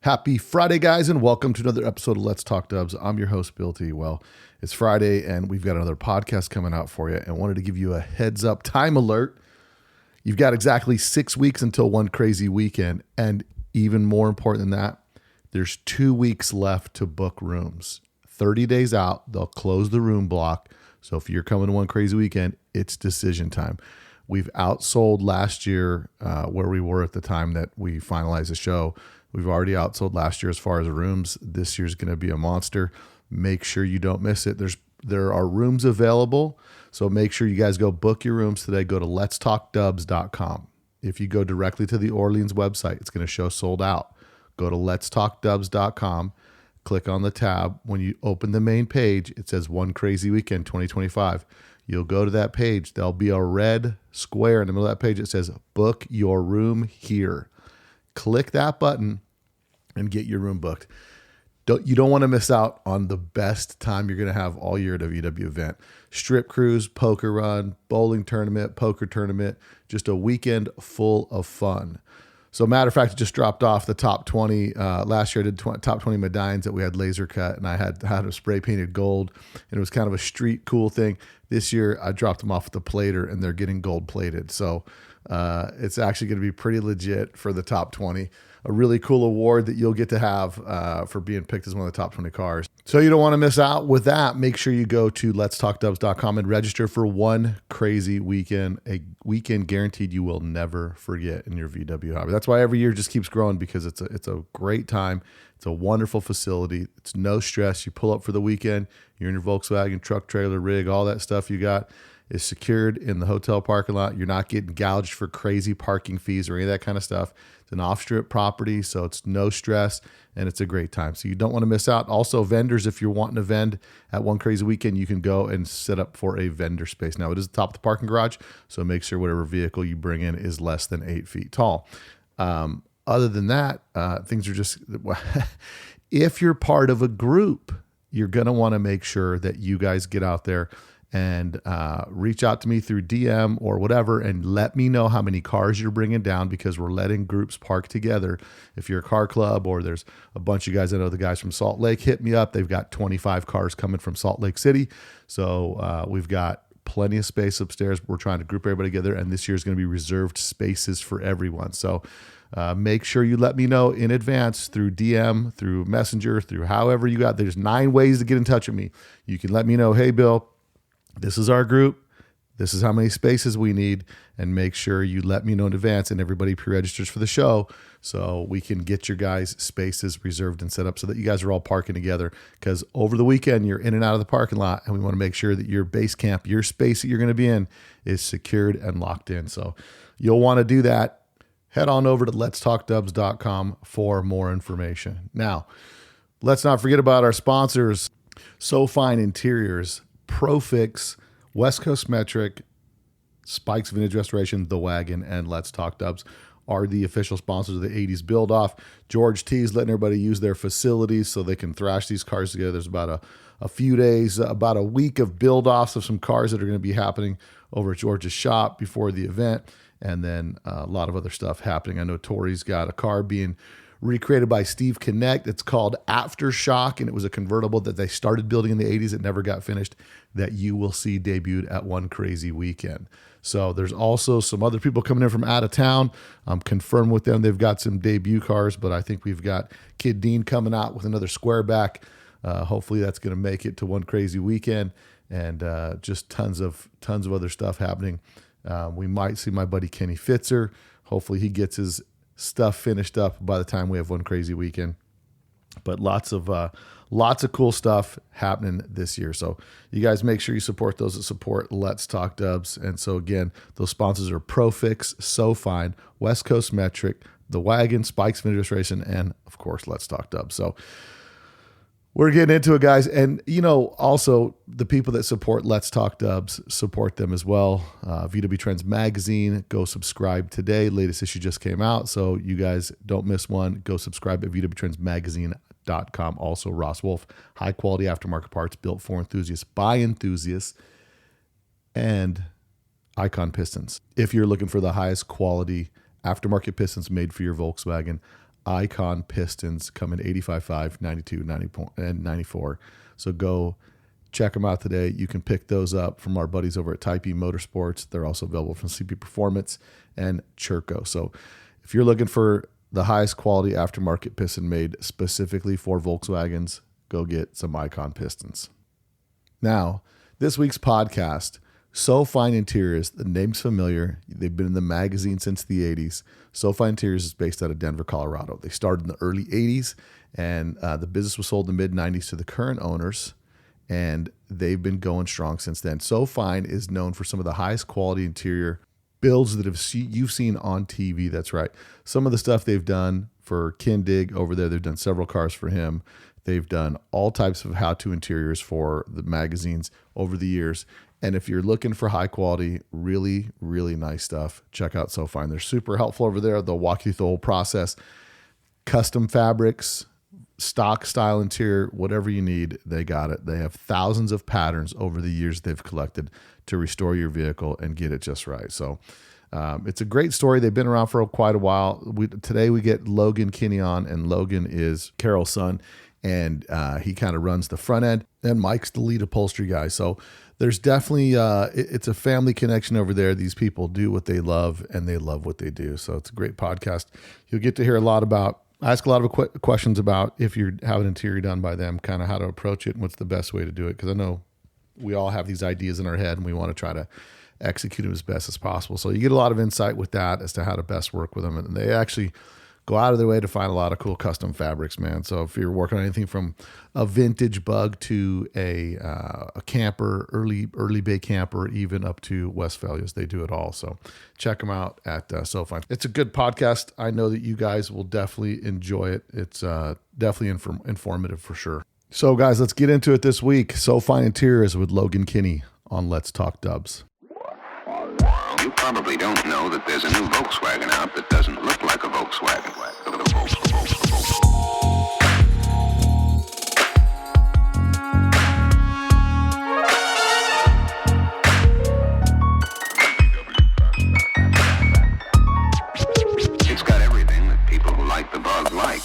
Happy Friday, guys, and welcome to another episode of Let's Talk Dubs. I'm your host, Beetle. Well, it's Friday, and we've got another podcast coming out for you, and wanted to give you a heads up time alert. You've got exactly 6 weeks until one crazy weekend, and even more important than that, there's 2 weeks left to book rooms. 30 days out, they'll close the room block, so if you're coming to one crazy weekend, it's decision time. We've outsold last year where we were at the time that we finalized the show. We've already outsold last year as far as rooms. This year's going to be a monster. Make sure you don't miss it. There are rooms available, so make sure you guys go book your rooms today. Go to letstalkdubs.com. If you go directly to the Orleans website, it's going to show sold out. Go to letstalkdubs.com. Click on the tab. When you open the main page, it says One Crazy Weekend 2025. You'll go to that page. There'll be a red square in the middle of that page. It says book your room here. Click that button and get your room booked. You don't want to miss out on the best time you're going to have all year at a VW event. Strip cruise, poker run, bowling tournament, poker tournament, just a weekend full of fun. So matter of fact, it just dropped off the top 20. Last year I did top 20 medallions that we had laser cut, and I had them spray painted gold, and it was kind of a street cool thing. This year I dropped them off at the plater, and they're getting gold plated. So it's actually going to be pretty legit for the top 20. A really cool award that you'll get to have for being picked as one of the top 20 cars. So you don't want to miss out with that. Make sure you go to letstalkdubs.com and register for one crazy weekend, a weekend guaranteed you will never forget in your VW hobby. That's why every year just keeps growing, because it's a great time. It's a wonderful facility. It's no stress. You pull up for the weekend, you're in your Volkswagen truck, trailer, rig, all that stuff you got is secured in the hotel parking lot. You're not getting gouged for crazy parking fees or any of that kind of stuff. It's an off-strip property, so it's no stress, and it's a great time. So you don't want to miss out. Also, vendors, if you're wanting to vend at One Crazy Weekend, you can go and set up for a vendor space. Now, it is the top of the parking garage, so make sure whatever vehicle you bring in is less than 8 feet tall. Other than that, things are just, if you're part of a group, you're going to want to make sure that you guys get out there and reach out to me through DM or whatever, and let me know how many cars you're bringing down, because we're letting groups park together. If you're a car club, or there's a bunch of guys, I know the guys from Salt Lake, hit me up. They've got 25 cars coming from Salt Lake City. So we've got plenty of space upstairs. We're trying to group everybody together, and this year is going to be reserved spaces for everyone. So make sure you let me know in advance through DM, through Messenger, through however you got. There's 9 ways to get in touch with me. You can let me know, hey, Bill, this is our group. This is how many spaces we need. And make sure you let me know in advance, and everybody pre-registers for the show, so we can get your guys' spaces reserved and set up so that you guys are all parking together. Because over the weekend, you're in and out of the parking lot, and we want to make sure that your base camp, your space that you're going to be in, is secured and locked in. So you'll want to do that. Head on over to letstalkdubs.com for more information. Now, let's not forget about our sponsors, Sewfine Interiors, Profix, West Coast Metric, Spikes Vintage Restoration, The Wagon, and Let's Talk Dubs are the official sponsors of the 80s Build Off. George T is letting everybody use their facilities so they can thrash these cars together. There's about a few days, about a week of build offs of some cars that are going to be happening over at George's shop before the event, and then a lot of other stuff happening. I know Tori's got a car being recreated by Steve Connect. It's called Aftershock, and it was a convertible that they started building in the 80s. It never got finished, that you will see debuted at One Crazy Weekend. So there's also some other people coming in from out of town. I'm confirmed with them. They've got some debut cars, but I think we've got Kid Dean coming out with another squareback. Hopefully that's going to make it to One Crazy Weekend, and just tons of other stuff happening. We might see my buddy Kenny Fitzer. Hopefully he gets his stuff finished up by the time we have One Crazy Weekend. But lots of cool stuff happening this year. So you guys make sure you support those that support Let's Talk Dubs. And so again, those sponsors are Profix, Sewfine, West Coast Metric, The Wagon, Spikes Vintage Restoration, and of course Let's Talk Dubs. So we're getting into it, guys. And, also the people that support Let's Talk Dubs, support them as well. VW Trends Magazine, go subscribe today. Latest issue just came out, so you guys don't miss one. Go subscribe at VWTrendsMagazine.com. Also, Ross Wolf, high-quality aftermarket parts built for enthusiasts, by enthusiasts, and Icon Pistons. If you're looking for the highest quality aftermarket pistons made for your Volkswagen, Icon pistons come in 85.5, 92, 90, and 94. So go check them out today. You can pick those up from our buddies over at Type E Motorsports. They're also available from CP Performance and Churco. So if you're looking for the highest quality aftermarket piston made specifically for Volkswagens, go get some Icon pistons. Now, this week's podcast, Sewfine Interiors, the name's familiar. They've been in the magazine since the 80s. Sewfine Interiors is based out of Denver, Colorado. They started in the early 80s, and the business was sold in the mid-90s to the current owners, and they've been going strong since then. Sewfine is known for some of the highest quality interior builds that you've seen on TV. That's right. Some of the stuff they've done for Kindig over there, they've done several cars for him. They've done all types of how-to interiors for the magazines over the years. And if you're looking for high quality, really, really nice stuff, check out Sewfine. They're super helpful over there. They'll walk you through the whole process. Custom fabrics, stock style interior, whatever you need, they got it. They have thousands of patterns over the years they've collected to restore your vehicle and get it just right. So it's a great story. They've been around for quite a while. Today we get Logan Kinney on, and Logan is Carol's son, and he kind of runs the front end, and Mike's the lead upholstery guy. So there's definitely, it's a family connection over there. These people do what they love, and they love what they do. So it's a great podcast. You'll get to hear ask a lot of questions about if you have an interior done by them, kind of how to approach it and what's the best way to do it. Because I know we all have these ideas in our head, and we want to try to execute them as best as possible. So you get a lot of insight with that as to how to best work with them. And they actually go out of their way to find a lot of cool custom fabrics, man. So if you're working on anything from a vintage bug to a camper, early bay camper, even up to Westphalias, they do it all. So check them out at Sewfine. It's a good podcast. I know that you guys will definitely enjoy it. It's definitely informative for sure. So guys, let's get into it this week. Sewfine Interiors with Logan Kinney on Let's Talk Dubs. You probably don't know that there's a new Volkswagen out that doesn't look like a Volkswagen. It's got everything that people who like the bug like.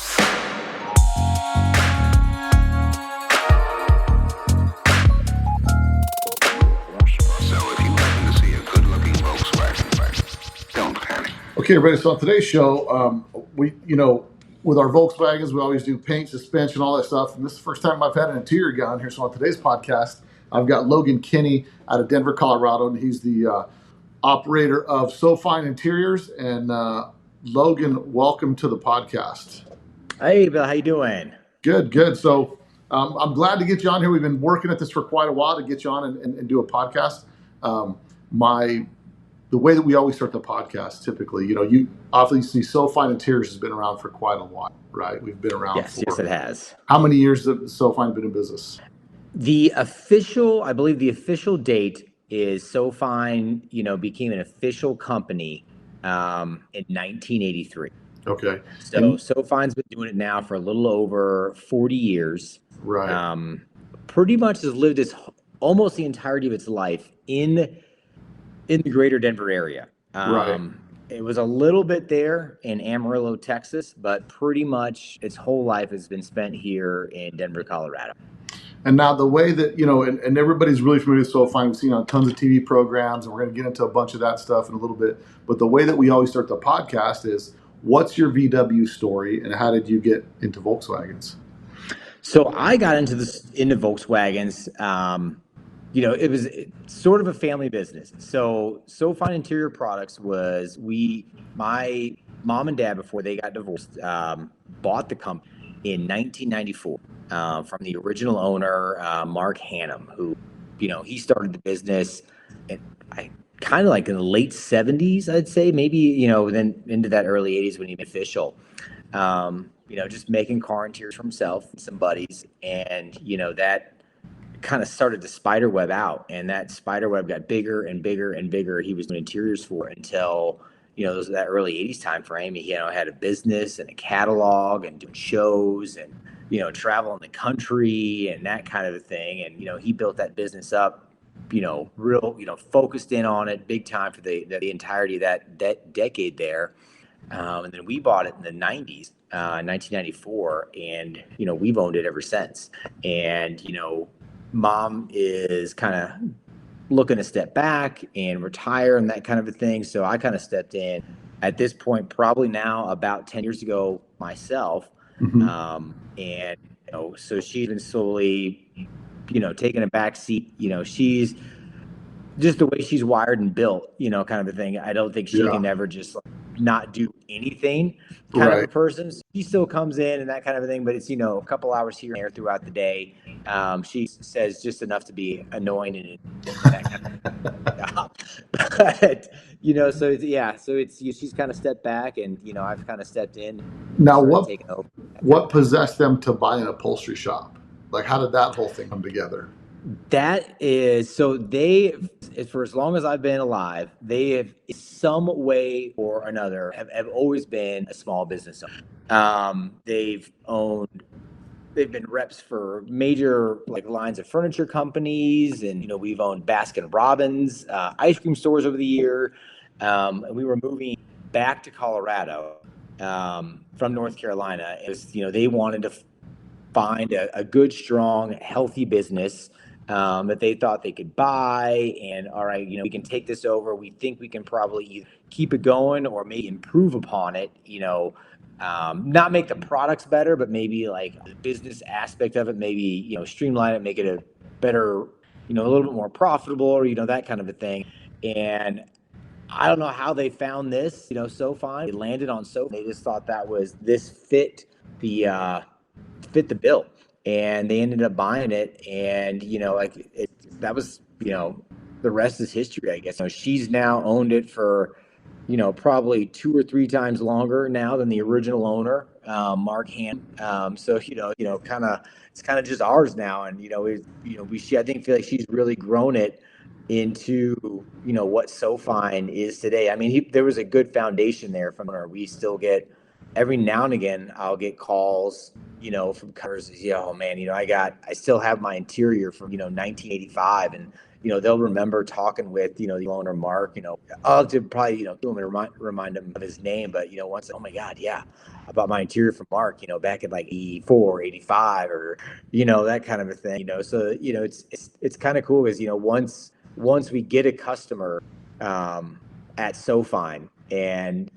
Okay, everybody. So on today's show, with our Volkswagens, we always do paint, suspension, all that stuff. And this is the first time I've had an interior guy on here. So on today's podcast, I've got Logan Kinney out of Denver, Colorado, and he's the operator of Sewfine Interiors. And Logan, welcome to the podcast. Hey, Bill, how you doing? Good. So I'm glad to get you on here. We've been working at this for quite a while to get you on and do a podcast. The way that we always start the podcast, typically, you obviously Sewfine Interiors has been around for quite a while, right? We've been around. Yes, it has. How many years has Sewfine been in business? I believe the official date is Sewfine, became an official company in 1983. Okay. So Sewfine's been doing it now for a little over 40 years. Right. Pretty much has lived almost the entirety of its life in the greater Denver area. Right. It was a little bit there in Amarillo, Texas, but pretty much its whole life has been spent here in Denver, Colorado. And now the way that, and everybody's really familiar with Sewfine, we've seen on tons of TV programs, and we're going to get into a bunch of that stuff in a little bit. But the way that we always start the podcast is, what's your VW story, and how did you get into Volkswagens? So I got into Volkswagens. It was sort of a family business. So Sewfine Interior Products was my mom and dad, before they got divorced, bought the company in 1994 from the original owner, Mark Hannum, who, he started the business kind of like in the late 70s, I'd say, maybe, then into that early 80s when he made official. Just making car interiors for himself and some buddies. And, that kind of started to spider web out, and that spider web got bigger and bigger and bigger. He was doing interiors for until, that early 80s time frame. He had a business and a catalog and doing shows and, traveling the country and that kind of a thing. And, he built that business up, focused in on it big time for the entirety of that decade there. And then we bought it in the 90s. 1994, and we've owned it ever since. And mom is kind of looking to step back and retire and that kind of a thing. So I kind of stepped in at this point, probably now about 10 years ago myself. And so she's been slowly taking a back seat. She's just the way she's wired and built, kind of a thing. I don't think she can ever just not do anything kind of a person. So she still comes in and that kind of a thing, but it's, a couple hours here and there throughout the day. She says just enough to be annoying and that kind of job. But, so she's kind of stepped back, and, I've kind of stepped in. Now, what possessed them to buy an upholstery shop? Like, how did that whole thing come together? That is, so for as long as I've been alive, they have, in some way or another, have always been a small business owner. They've been reps for major lines of furniture companies, and we've owned Baskin Robbins, ice cream stores over the year. And we were moving back to Colorado from North Carolina. It was, they wanted to find a good, strong, healthy business that they thought they could buy. And all right, we can take this over. We think we can probably either keep it going or maybe improve upon it. Not make the products better, but maybe the business aspect of it, maybe streamline it, make it a better, a little bit more profitable, or that kind of a thing. And I don't know how they found this, Sewfine. They landed on Sewfine. They just thought this fit the bill, and they ended up buying it. And that was the rest is history, I guess. She's now owned it for probably 2 or 3 times longer now than the original owner, Mark Hand. So kind of it's kind of just ours now. And I think feel like she's really grown it into what Sewfine is today. I mean, there was a good foundation there from her. We still get, every now and again, I'll get calls from customers. Oh man, I still have my interior from 1985, and they'll remember talking with the owner Mark. I'll have to probably do him and remind him of his name, but once, oh my God, yeah, I bought my interior from Mark back at 84, 85, or that kind of a thing. So it's kind of cool, because once we get a customer at Sewfine, and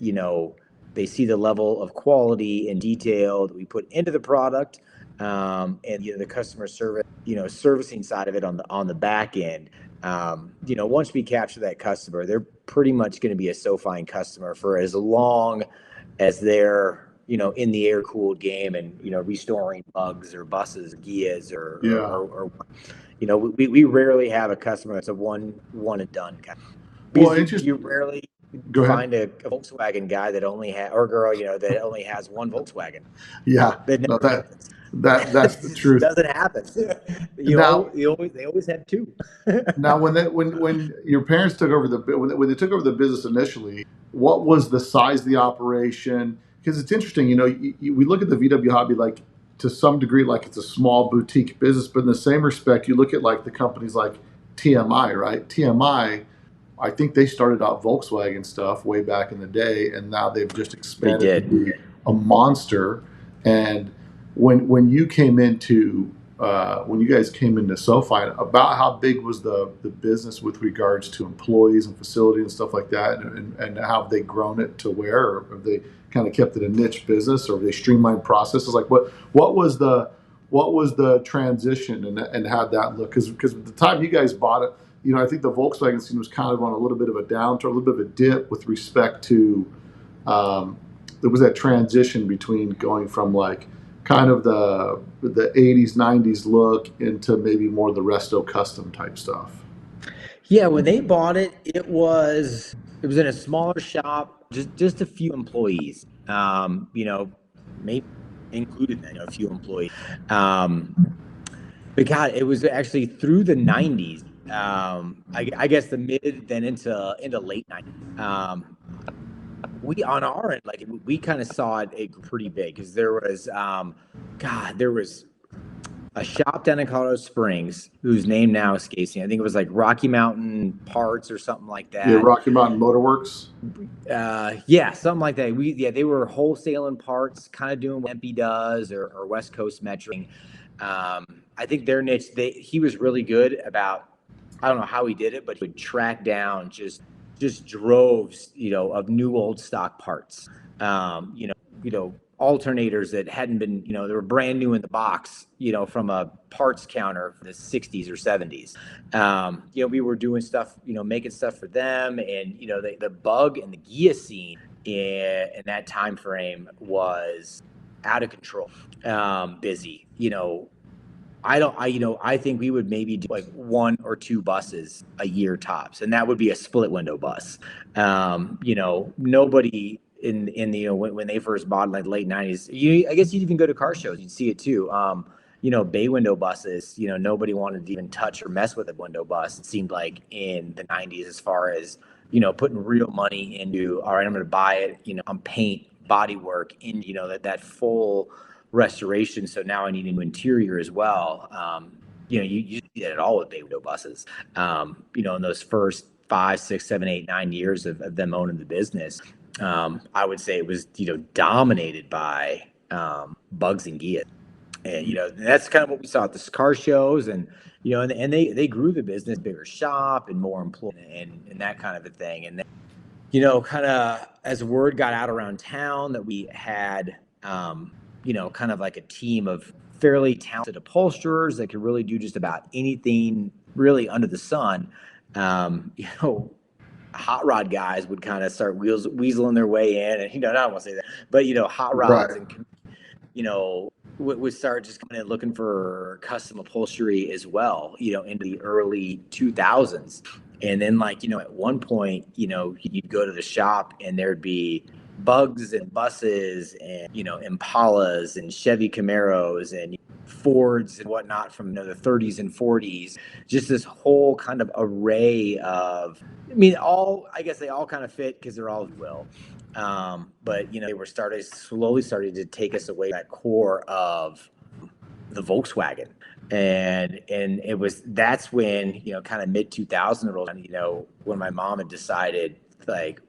they see the level of quality and detail that we put into the product, and the customer service, servicing side of it on the back end. Once we capture that customer, they're pretty much going to be a Sewfine customer for as long as they're in the air cooled game, and restoring bugs or buses, Gias, or we rarely have a customer that's a one and done kind of. Well, you rarely find a Volkswagen guy that only or girl, that only has one Volkswagen. Yeah, that's the truth. Doesn't happen. They always have 2. Now, when your parents took over when they took over the business initially, what was the size of the operation? Because it's interesting, we look at the VW hobby to some degree it's a small boutique business, but in the same respect, you look at the companies like TMI, right? TMI, I think they started out Volkswagen stuff way back in the day, and now they've just expanded to be a monster. And when you came into when you guys came into Sewfine, about how big was the business with regards to employees and facility and stuff like that, and how have they grown it to where, or have they kind of kept it a niche business, or have they streamlined processes? What was the transition, and how'd that look? Because at the time you guys bought it, I think the Volkswagen scene was kind of on a little bit of a downturn, a little bit of a dip with respect to there was that transition between going from kind of the 80s, 90s look into maybe more of the resto custom type stuff. Yeah, when they bought it, it was in a smaller shop, just a few employees. Maybe included a few employees. But God, it was actually through the 90s. I guess the mid, then into late 90s. We on our end, we kind of saw it pretty big, because there was a shop down in Colorado Springs whose name now escapes me. I think it was like Rocky Mountain Parts or something like Yeah, that. Rocky Mountain Motorworks. Yeah, something like that. They were wholesaling parts, kind of doing what MP does or West Coast Metro. I think their niche. He was really good about. I don't know how he did it, but he would track down just droves, of new old stock parts. Alternators that hadn't been, they were brand new in the box, from a parts counter from the 60s or 70s. We were doing stuff, making stuff for them, and the bug and the Gia scene in that time frame was out of control, busy. I think we would maybe do like one or two buses a year tops, and that would be a split window bus. Nobody in the when they first bought in like late 90s, I guess you'd even go to car shows, you'd see it too. Bay window buses, nobody wanted to even touch or mess with a window bus. It seemed like in the 90s, as far as putting real money into, all right, I'm going to buy it, I'm paint, body work, in that full restoration. So now I need a new interior as well. You see that at all with bay window buses. In those first 5, 6, 7, 8, 9 years of them owning the business, I would say it was dominated by bugs and Gias. And that's kind of what we saw at the car shows, and and they grew the business, bigger shop and more employees and that kind of a thing. And then, kind of as word got out around town that we had kind of like a team of fairly talented upholsterers that could really do just about anything really under the sun. Hot rod guys would kind of start weaseling their way in, and I don't want to say that, but hot rods, Right. and would start just coming in looking for custom upholstery as well, into the early 2000s. And then at one point, you'd go to the shop and there'd be bugs and buses and, Impalas and Chevy Camaros and Fords and whatnot from the 30s and 40s, just this whole kind of array of, I guess they all kind of fit because they're all well. But they were slowly starting to take us away that core of the Volkswagen. And that's when, kind of mid 2000 rolled, when my mom had decided like,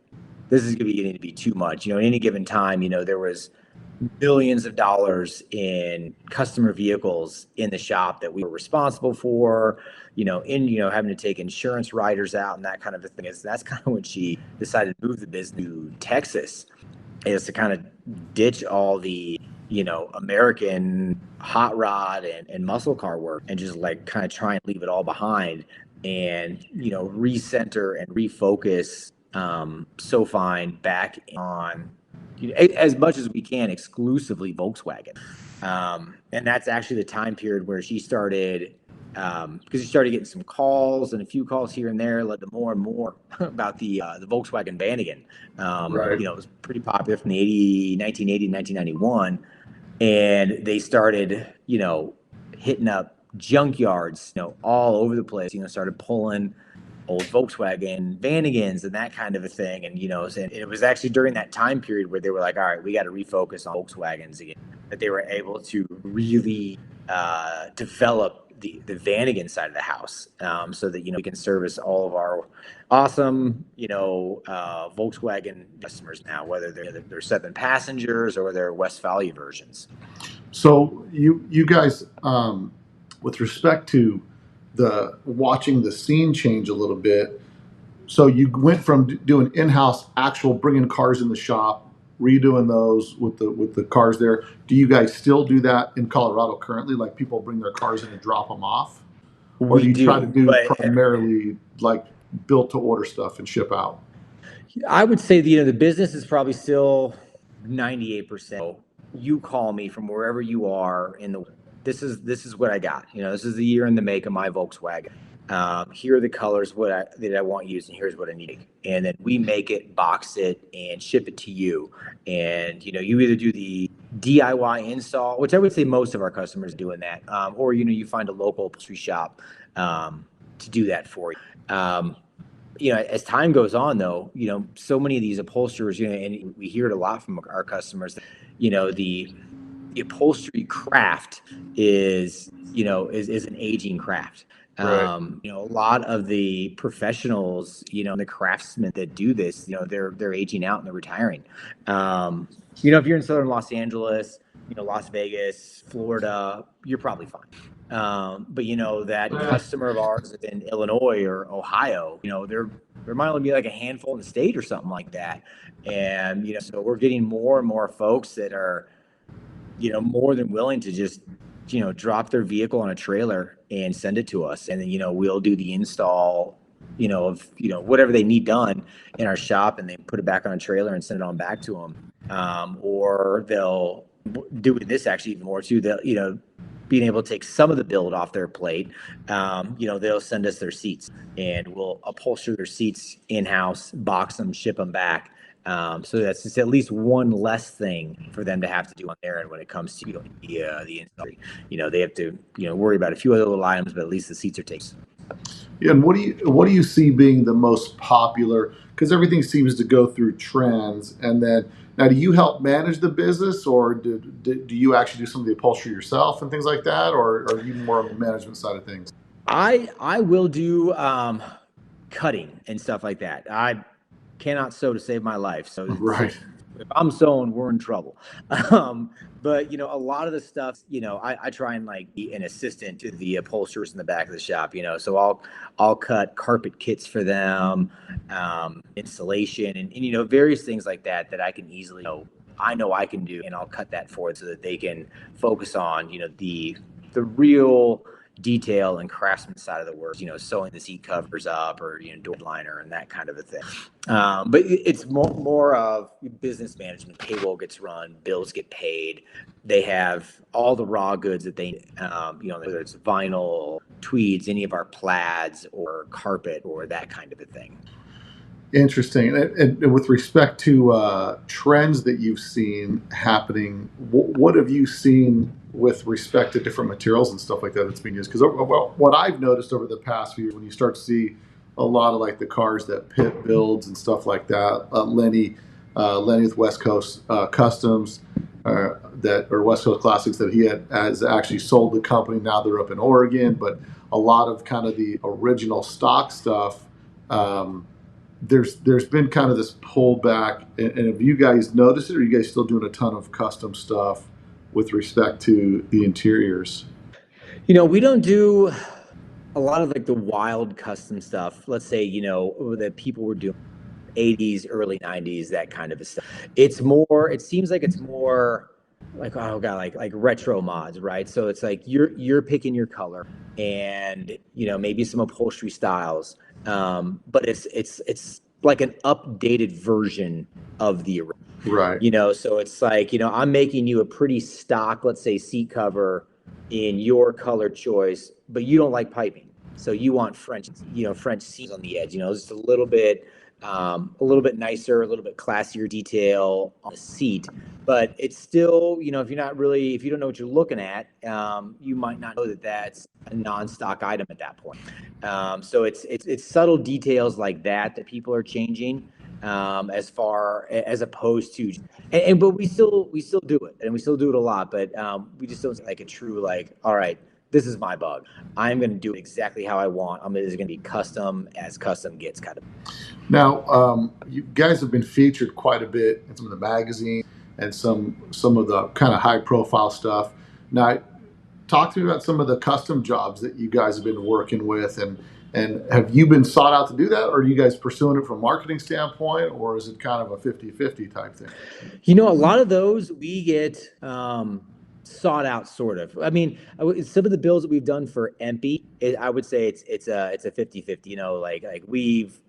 this is going to be getting to be too much. At any given time, there was millions of dollars in customer vehicles in the shop that we were responsible for, having to take insurance riders out and that kind of a thing. That's kind of when she decided to move the business to Texas, is to kind of ditch all the, American hot rod and muscle car work and just like kind of try and leave it all behind and, recenter and refocus Sewfine back on, as much as we can, exclusively Volkswagen. And that's actually the time period where she started, because she started getting some calls and a few calls here and there, led to more and more about the Volkswagen Vanagon. Right. It was pretty popular from the 1980 to 1991. And they started, hitting up junkyards, all over the place, started pulling old Volkswagen Vanagons and that kind of a thing. And, and it was actually during that time period where they were like, all right, we got to refocus on Volkswagens again, that they were able to really develop the Vanagon side of the house, so that, we can service all of our awesome, Volkswagen customers now, whether they're 7 passengers or they're Westphalia versions. So you guys, with respect to the watching the scene change a little bit, so you went from doing in-house, actual bringing cars in the shop, redoing those with the cars there. Do you guys still do that in Colorado currently? Like people bring their cars in and drop them off, or do you try to do primarily like built to order stuff and ship out? I would say the business is probably still 98%. You call me from wherever you are in the. This is what I got. This is the year and the make of my Volkswagen. Here are the colors that I want used, and here's what I need. And then we make it, box it, and ship it to you. And you either do the DIY install, which I would say most of our customers are doing that, or you find a local upholstery shop to do that for you. As time goes on, though, so many of these upholsterers, and we hear it a lot from our customers, the the upholstery craft is an aging craft. Right. A lot of the professionals, and the craftsmen that do this, they're aging out and they're retiring. If you're in Southern Los Angeles, Las Vegas, Florida, you're probably fine. But that customer of ours in Illinois or Ohio, there might only be like a handful in the state or something like that. And, so we're getting more and more folks that are, more than willing to just, drop their vehicle on a trailer and send it to us. And then, we'll do the install, of, whatever they need done in our shop, and they put it back on a trailer and send it on back to them. Or they'll do this actually even more too. They'll, being able to take some of the build off their plate, they'll send us their seats and we'll upholster their seats in-house, box them, ship them back. So that's just at least one less thing for them to have to do on their end when it comes to the install. They have to worry about a few other little items, but at least the seats are taken. Yeah, and what do you see being the most popular? Because everything seems to go through trends. And then now, do you help manage the business, or do you actually do some of the upholstery yourself and things like that, or are you more on the management side of things? I will do cutting and stuff like that. I cannot sew to save my life, so Right. if I'm sewing, we're in trouble. But a lot of the stuff, I try and like be an assistant to the upholsterers in the back of the shop. So I'll cut carpet kits for them, installation, and various things like that I can easily I know I can do, and I'll cut that for it so that they can focus on the real detail and craftsman side of the work, sewing the seat covers up or door liner and that kind of a thing. But it's more of business management. Payroll gets run, bills get paid. They have all the raw goods that they whether it's vinyl, tweeds, any of our plaids or carpet or that kind of a thing. Interesting. And with respect to trends that you've seen happening, what have you seen with respect to different materials and stuff like that that's being used? Because what I've noticed over the past few years, when you start to see a lot of like the cars that Pitt builds and stuff like that, Lenny with West Coast Customs, that or West Coast Classics, that he has actually sold the company. Now they're up in Oregon, but a lot of kind of the original stock stuff. There's been kind of this pullback, and have you guys noticed it, or are you guys still doing a ton of custom stuff with respect to the interiors? We don't do a lot of like the wild custom stuff. Let's say, that people were doing 80s, early 90s, that kind of stuff. It seems like it's more like, oh God, like retro mods, right? So it's like you're picking your color and maybe some upholstery styles. But it's like an updated version of the original. Right. So it's like, I'm making you a pretty stock, let's say, seat cover in your color choice, but you don't like piping. So you want French seams on the edge, just a little bit nicer, a little bit classier detail on the seat. But it's still, if you don't know what you're looking at, you might not know that that's a non-stock item at that point. So it's subtle details like that people are changing, as opposed to, but we still do it, and we still do it a lot, but we just don't like a true like, all right, this is my bug. I'm going to do it exactly how I want. It's going to be custom as custom gets kind of. Now, you guys have been featured quite a bit in some of the magazines and some of the kind of high profile stuff. Now, talk to me about some of the custom jobs that you guys have been working with, and have you been sought out to do that, or are you guys pursuing it from a marketing standpoint, or is it kind of a 50-50 type thing? A lot of those we get sought out, sort of. Some of the builds that we've done for Empy, I would say it's a 50-50. Like we've,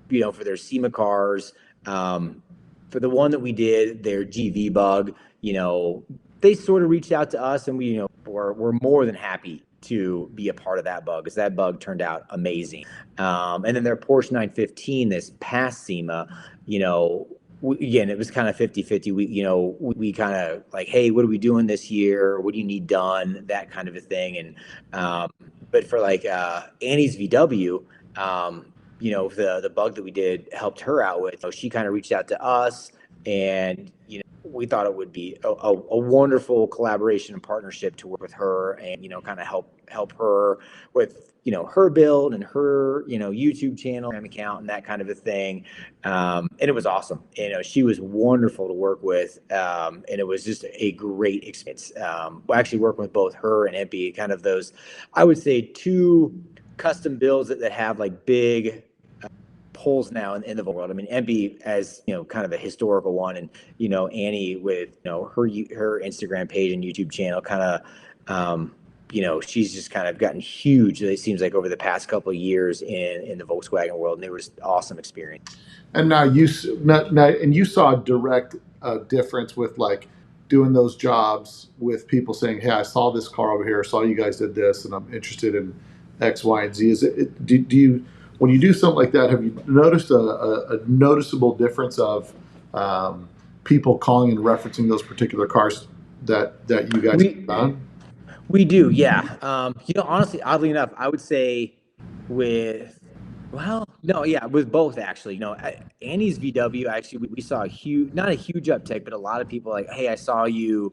for their SEMA cars, for the one that we did, their GV bug, they sort of reached out to us, and we, we're more than happy to be a part of that bug, because that bug turned out amazing. And then their Porsche 915, this past SEMA, again, it was kind of 50-50. We kind of like, hey, what are we doing this year? What do you need done? That kind of a thing. And but for like Annie's VW, the bug that we did helped her out with. She kind of reached out to us, and we thought it would be a wonderful collaboration and partnership to work with her and, kind of help her with, her build and her, YouTube channel and account and that kind of a thing. And it was awesome. She was wonderful to work with. And it was just a great experience. Actually working with both her and Empy, kind of those, I would say, two custom builds that have like big holes now in the world. I mean, Empy as kind of a historical one, and Annie with her Instagram page and YouTube channel, kind of she's just kind of gotten huge. It seems like over the past couple of years in the Volkswagen world, and it was awesome experience. And now you saw a direct difference with like doing those jobs with people saying, "Hey, I saw this car over here. I saw you guys did this, and I'm interested in X, Y, and Z." Do you when you do something like that? Have you noticed a noticeable difference of people calling and referencing those particular cars that you guys have done? We do, yeah. Honestly, oddly enough, I would say with with both actually. Annie's VW, actually, we saw not a huge uptick, but a lot of people like, hey, I saw you,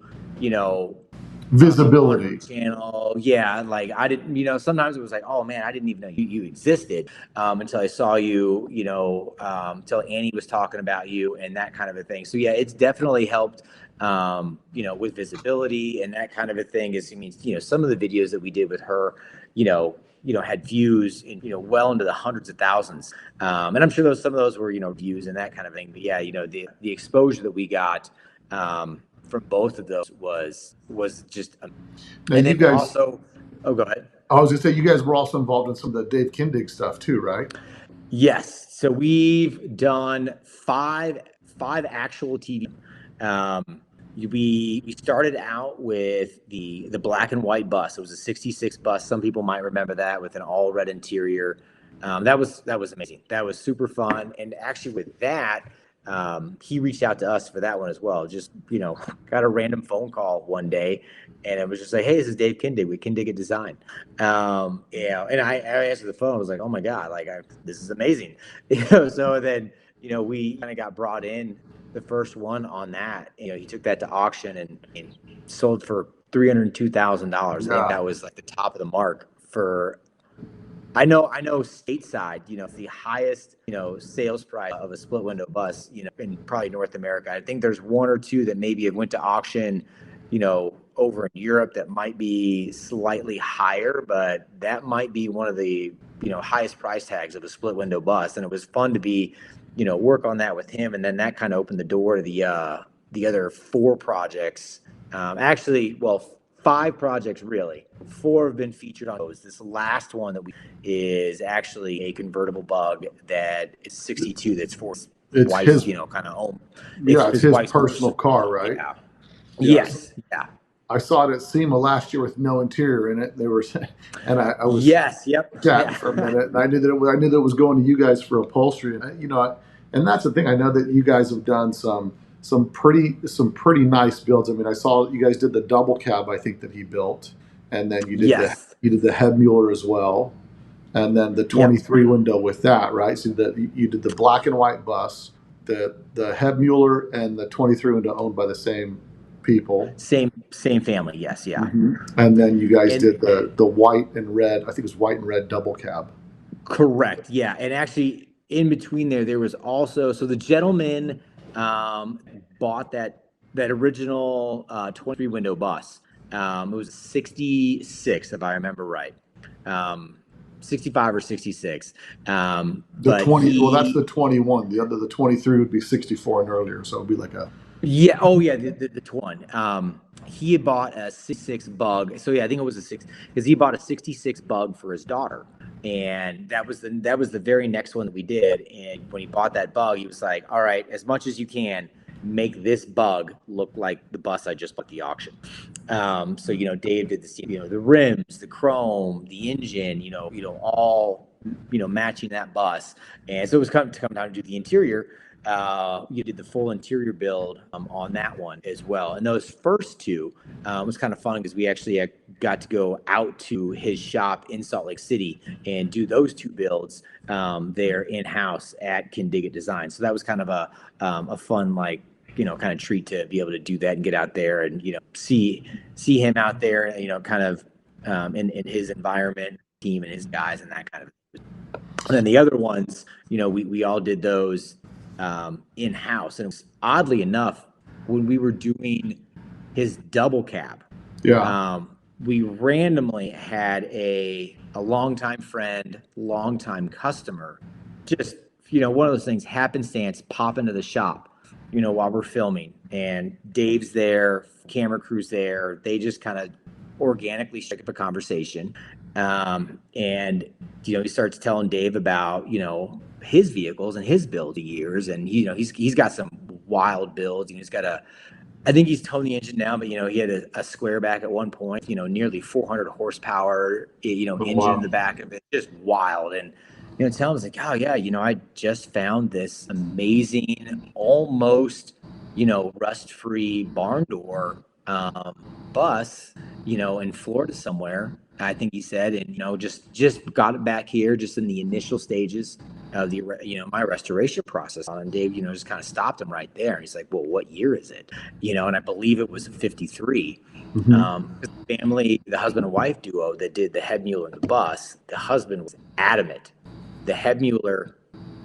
visibility on channel. Yeah, like I didn't, sometimes it was like, oh man, I didn't even know you existed until I saw you, until Annie was talking about you and that kind of a thing. So yeah, it's definitely helped. With visibility and that kind of a thing. Some of the videos that we did with her, had views in, well into the hundreds of thousands. And I'm sure some of those were, views and that kind of thing. But yeah, the exposure that we got from both of those was just. Now and you then guys also, oh, go ahead. I was gonna say you guys were also involved in some of the Dave Kindig stuff too, right? Yes. So we've done five actual TV. We started out with the black and white bus. It was a 66 bus. Some people might remember that, with an all red interior. That was amazing. That was super fun. And actually with that, he reached out to us for that one as well. Just, got a random phone call one day, and it was just like, hey, this is Dave Kindig with Kindig Design. And I answered the phone. I was like, oh my God, like this is amazing. So then, we kind of got brought in the first one on that. He took that to auction and sold for $302,000. I think that was like the top of the mark for. I know stateside, it's the highest, sales price of a split window bus, in probably North America. I think there's one or two that maybe have went to auction, over in Europe that might be slightly higher, but that might be one of the, highest price tags of a split window bus. And it was fun to be, work on that with him. And then that kind of opened the door to the other four projects. Five projects really. Four have been featured on those. This last one that is actually a convertible bug that is 62. That's for It's wife's, his, kind of home. it's his personal car, right? Yeah. Yes. Yeah. I saw it at SEMA last year with no interior in it. They were, and I was Yep. chatting for a minute, and I knew that it was going to you guys for upholstery, and and that's the thing. I know that you guys have done some pretty nice builds. I mean, I saw you guys did the double cab, I think, that he built, and then you did the head Mueller as well, and then the 23 window with that, right? So that you did the black and white bus, the head Mueller, and the 23 window owned by the same people. Same family, yes, yeah. Mm-hmm. And then you guys did the white and red. I think it was white and red double cab. Correct, yeah. And actually, in between there was also, so the gentleman bought that original 23 window bus. It was 66, if I remember right. 65 or 66. The 20. Well, that's the 21. The 23 would be 64 and earlier, so it'd be like a. Yeah. Oh, yeah. The one. He had bought a 66 bug. So yeah, I think it was a 6 because he bought a 66 bug for his daughter, and that was the very next one that we did. And when he bought that bug, he was like, "All right, as much as you can, make this bug look like the bus I just bought at the auction." So Dave did the rims, the chrome, the engine, all matching that bus, and so it was come time to do the interior. You did the full interior build on that one as well. And those first two was kind of fun because we actually got to go out to his shop in Salt Lake City and do those two builds there in-house at Kindig Design. So that was kind of a fun, like, kind of treat to be able to do that and get out there and, see him out there, kind of in his environment, team and his guys and that kind of. And then the other ones, we all did those in-house. And it was, oddly enough, when we were doing his double cab, we randomly had a longtime friend, longtime customer, just, one of those things, happenstance, pop into the shop, while we're filming. And Dave's there, camera crew's there. They just kind of organically strike up a conversation. And, he starts telling Dave about, his vehicles and his build years. And, he's got some wild builds. He's got I think he's toned the engine down, but, he had a square back at one point, nearly 400 horsepower, engine in the back of it, just wild. And, tell him, it's like, oh yeah, I just found this amazing, almost, rust-free barn door bus, in Florida somewhere, I think he said, and just got it back here, just in the initial stages of the my restoration process. And Dave, just kind of stopped him right there. He's like, well, what year is it? And I believe it was 53. The family, the husband and wife duo that did the head mule and the bus, the husband was adamant the head mueller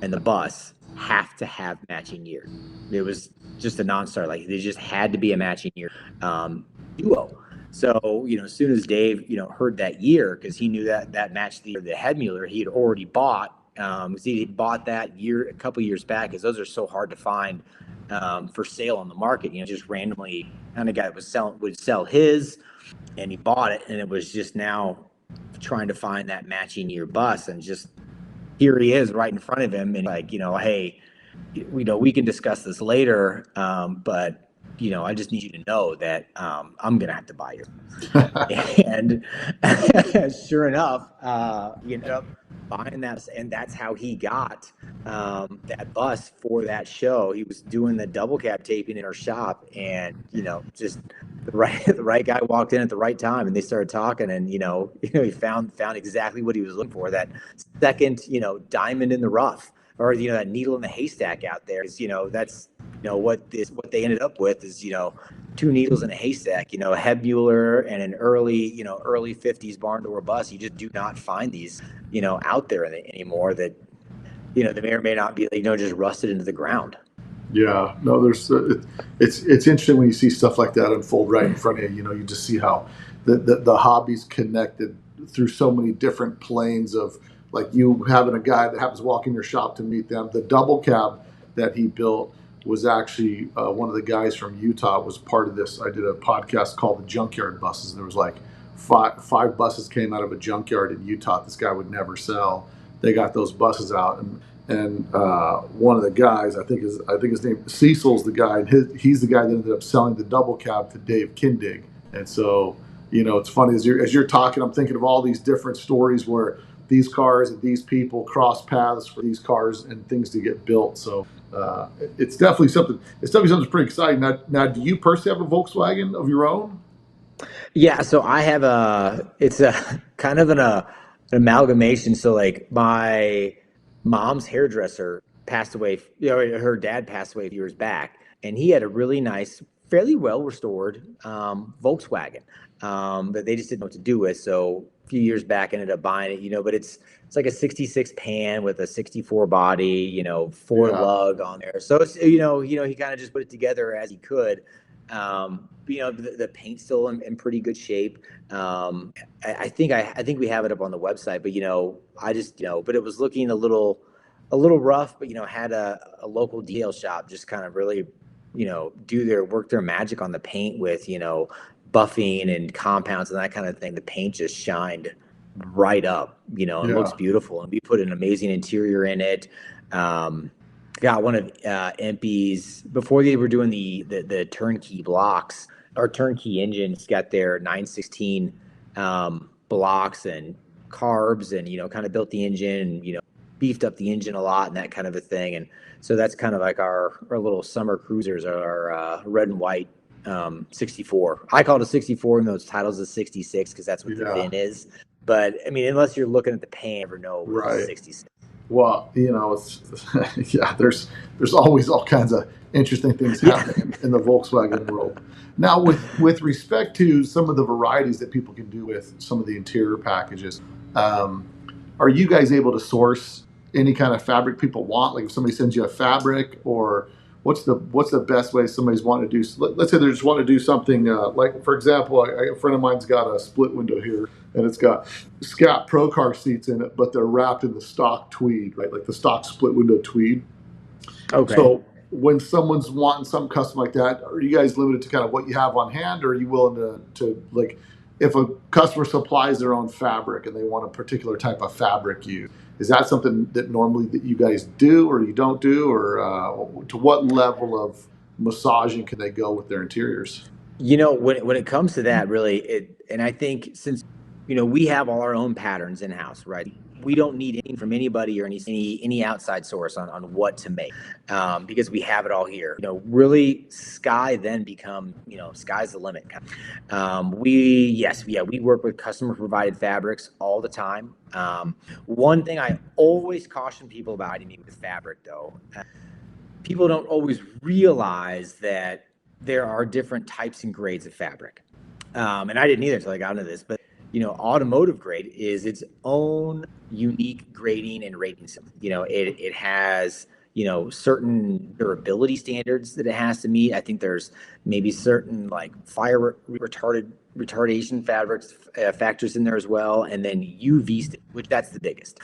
and the bus have to have matching years. It was just a non-starter. Like, they just had to be a matching year duo. So, as soon as Dave, heard that year, because he knew that matched the head mueller he had already bought. He bought that year a couple years back, because those are so hard to find for sale on the market. Just randomly, kind of guy would sell his, and he bought it, and it was just now trying to find that matching year bus, and just here he is right in front of him, and like, hey, we can discuss this later, but I just need you to know that I'm gonna have to buy you. And sure enough, he ended up buying that, and that's how he got that bus for that show. He was doing the double cab taping in our shop, and just the right guy walked in at the right time, and they started talking, and he found exactly what he was looking for, that second diamond in the rough, or that needle in the haystack out there. Is that's what they ended up with is two needles in a haystack, a head mueller and an early 50s barn door bus. You just do not find these out there anymore, that they may or may not be just rusted into the ground. Yeah, no, there's it's interesting when you see stuff like that unfold right in front of you. You just see how the hobby's connected through so many different planes of, like, you having a guy that happens to walk in your shop to meet them. The double cab that he built was actually one of the guys from Utah was part of this. I did a podcast called The Junkyard Buses, and there was like five buses came out of a junkyard in Utah this guy would never sell. They got those buses out, and one of the guys, I think his name Cecil's the guy, and he's the guy that ended up selling the double cab to Dave Kindig. And so it's funny as you're talking, I'm thinking of all these different stories where these cars and these people cross paths for these cars and things to get built. So it's definitely something. It's definitely something pretty exciting. Now, do you personally have a Volkswagen of your own? Yeah, so I have it's a kind of an amalgamation. So, like, my mom's hairdresser passed away. Her dad passed away a few years back, and he had a really nice, fairly well restored Volkswagen that they just didn't know what to do with. So a few years back, ended up buying it. But it's like a 66 pan with a 64 body, four lug on there. So it's he kind of just put it together as he could. The paint's still in pretty good shape. I think we have it up on the website, but I just but it was looking a little rough, but had a local detail shop just kind of really work their magic on the paint with buffing and compounds and that kind of thing. The paint just shined right up, it looks beautiful, and we put an amazing interior in it. Got one of Empy's, before they were doing the turnkey blocks or turnkey engines, got their 916 blocks and carbs, and kind of built the engine, and beefed up the engine a lot and that kind of a thing. And so that's kind of like our little summer cruisers, our red and white 64. I call it a 64, even though its title's a 66, because that's what the VIN is. But I mean, unless you're looking at the paint, you never know what 66. Well, it's, yeah, there's always all kinds of interesting things Yeah. happening in the Volkswagen world. Now, with respect to some of the varieties that people can do with some of the interior packages, um, are you guys able to source any kind of fabric people want? Like if somebody sends you a fabric, or what's the best way somebody's wanting to do? Let's say they just want to do something like, for example, a friend of mine's got a split window here, and it's got Scat Pro car seats in it, but they're wrapped in the stock tweed, right? Like the stock split window tweed. Okay. So when someone's wanting something custom like that, are you guys limited to kind of what you have on hand, or are you willing to like, if a customer supplies their own fabric and they want a particular type of fabric used, is that something that normally that you guys do or you don't do, or to what level of massaging can they go with their interiors? When it comes to that, really, and I think since we have all our own patterns in house, right? We don't need anything from anybody or any outside source on what to make, because we have it all here. Really, sky's the limit. We work with customer provided fabrics all the time. One thing I always caution people about with fabric, though, people don't always realize that there are different types and grades of fabric. And I didn't either until I got into this, but automotive grade is its own unique grading and rating system. It has certain durability standards that it has to meet. I think there's maybe certain like fire retardation fabrics factors in there as well, and then UV, which that's the biggest.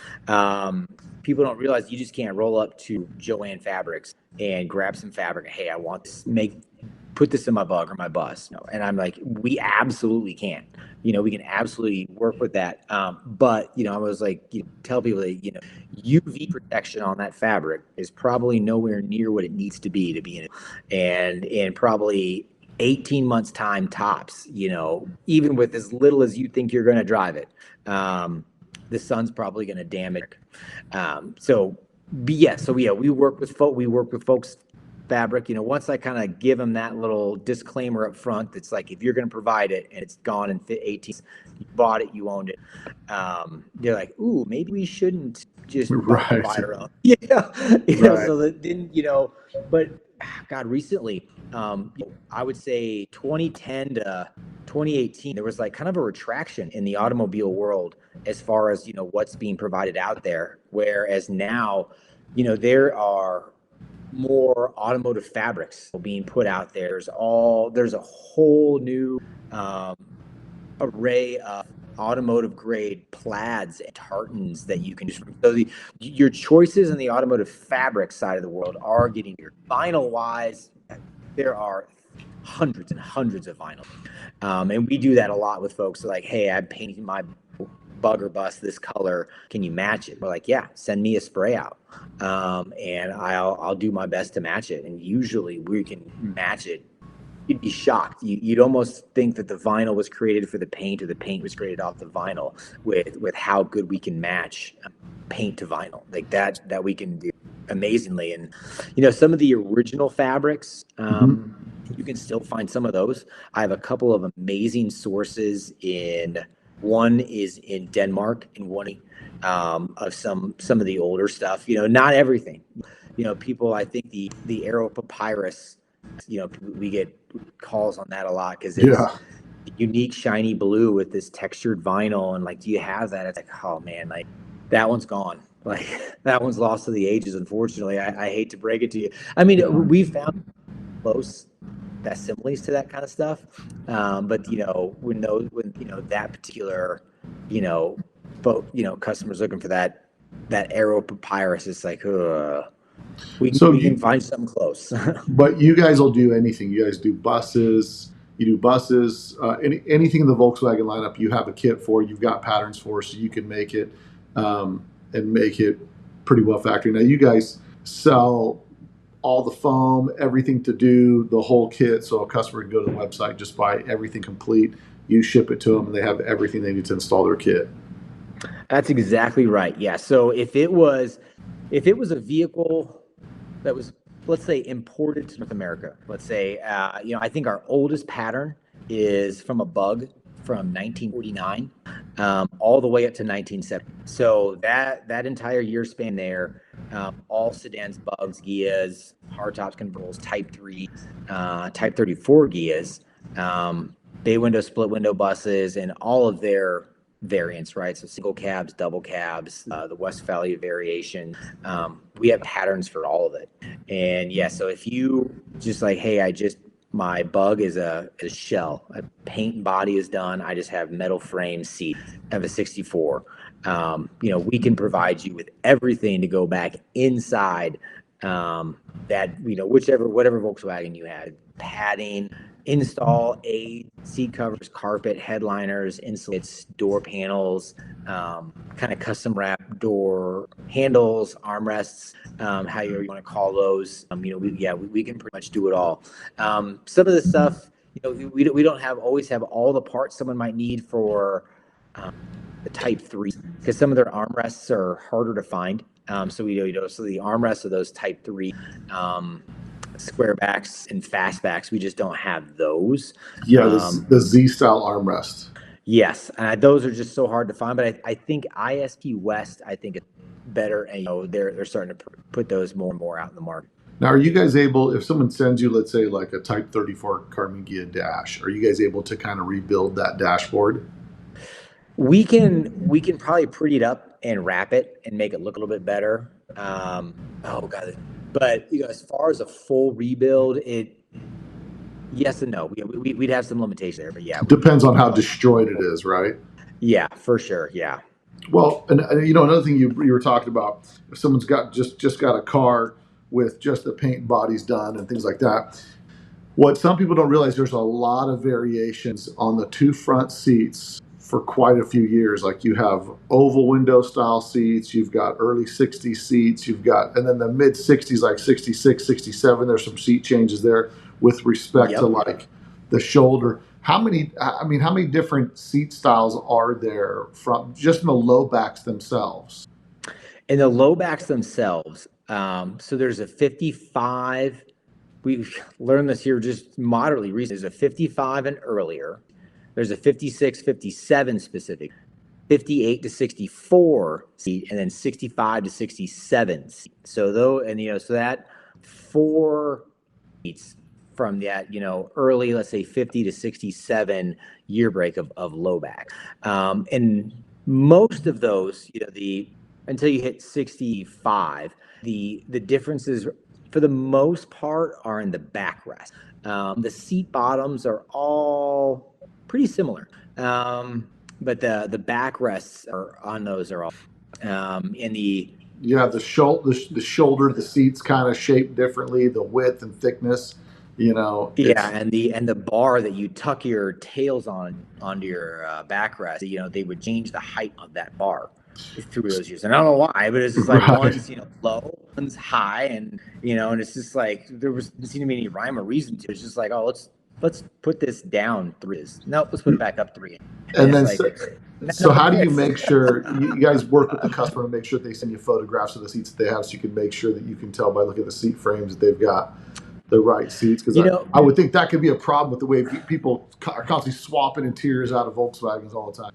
People don't realize you just can't roll up to Joann Fabrics and grab some fabric. Hey, I want this. Put this in my bug or my bus. And I'm like, we absolutely can. We can absolutely work with that. But I was like, tell people that UV protection on that fabric is probably nowhere near what it needs to be in it, and in probably 18 months time tops. Even with as little as you think you're going to drive it, the sun's probably going to damage. We work with folks fabric. Once I kind of give them that little disclaimer up front, that's like, if you're going to provide it and it's gone in 18, you bought it, you owned it. They're like, ooh, maybe we shouldn't just Right. buy our own. Yeah. Right. So that then, but God, recently, I would say 2010 to 2018, there was like kind of a retraction in the automobile world as far as, what's being provided out there. Whereas now, there are more automotive fabrics being put out there. There's a whole new array of automotive grade plaids and tartans that you can just, so your choices in the automotive fabric side of the world are getting here. Vinyl wise, there are hundreds and hundreds of vinyl, and we do that a lot with folks. Like, hey, I'm painting my bug or bus this color, can you match it? We're like, yeah, send me a spray out, and I'll do my best to match it, and usually we can match it. You'd be shocked. You'd almost think that the vinyl was created for the paint, or the paint was created off the vinyl, with how good we can match paint to vinyl like that we can do amazingly. And some of the original fabrics, you can still find some of those. I have a couple of amazing sources one is in Denmark, and one of some of the older stuff. Not everything. People, I think the Aero Papyrus, we get calls on that a lot because it's unique shiny blue with this textured vinyl, and like, do you have that? It's like, oh man, like that one's gone. Like that one's lost to the ages, unfortunately. I hate to break it to you. I mean, we found close facsimiles to that kind of stuff, but when that particular customers looking for that Aero Papyrus, it's like, we can find something close. But you guys will do anything. You guys do buses. You do buses. Anything in the Volkswagen lineup, you have a kit for. You've got patterns for, so you can make it and make it pretty well factory. Now you guys sell all the foam, everything to do the whole kit, so a customer can go to the website, just buy everything complete. You ship it to them, and they have everything they need to install their kit. That's exactly right. Yeah. So if it was a vehicle that was, let's say, imported to North America, let's say, I think our oldest pattern is from a bug from 1949 all the way up to 1970. So that entire year span there, all sedans, bugs, Gias, hardtops, convertibles, Type 3, Type 34 Gias, bay window, split window buses, and all of their variants, right? So single cabs, double cabs, the Westphalia variation. We have patterns for all of it. And yeah, so if you just like, hey, my bug is a shell. A paint and body is done. I just have metal frame seat. I have a 64. We can provide you with everything to go back inside that, whatever Volkswagen you had. Padding, install aids, seat covers, carpet, headliners, insulates, door panels, kind of custom wrap door handles, armrests, how you want to call those. We can pretty much do it all. Some of the stuff, we don't always have all the parts someone might need for the Type 3, because some of their armrests are harder to find. So the armrests of those Type 3 square backs and fastbacks, we just don't have those. Yeah, the Z style armrest. Yes, those are just so hard to find. But I think ISP West, I think, is better, and they're starting to put those more and more out in the market. Now, are you guys able, if someone sends you, let's say, like a Type 34 Carbon Ghia dash, are you guys able to kind of rebuild that dashboard? We can probably pretty it up and wrap it and make it look a little bit better. But as far as a full rebuild, yes and no. We'd have some limitations there, but yeah. Depends on how destroyed it is, right? Yeah, for sure. Yeah. Well, and another thing you were talking about, if someone's got just got a car with just the paint and bodies done and things like that, what some people don't realize, there's a lot of variations on the two front seats for quite a few years. Like you have oval window style seats, you've got early 60s seats, and then the mid 60s, like 66, 67, there's some seat changes there with respect to like the shoulder. How many different seat styles are there from just in the low backs themselves? In the low backs themselves, so there's a 55. We've learned this here just moderately recently. There's a 55 and earlier. There's a 56, 57 specific, 58 to 64 seat, and then 65 to 67 seat. So so that 4 seats from that, early, let's say 50 to 67 year break of low back. And most of those, until you hit 65, the differences for the most part are in the backrest. The seat bottoms are all pretty similar, but the backrests on those are all in the shoulder, the seats kind of shaped differently, the width and thickness, and the bar that you tuck your tails onto your backrest, they would change the height of that bar through those years, and I don't know why, but it's just like one's low, one's high, and and it's just like didn't seem to be any rhyme or reason to it. It's just like, oh, let's put this down 3. Nope, let's put it back up 3. And then so how do you make sure you guys work with the customer to make sure they send you photographs of the seats that they have, so you can make sure that you can tell by looking at the seat frames that they've got the right seats? Because I would think that could be a problem with the way people are constantly swapping interiors out of Volkswagens all the time.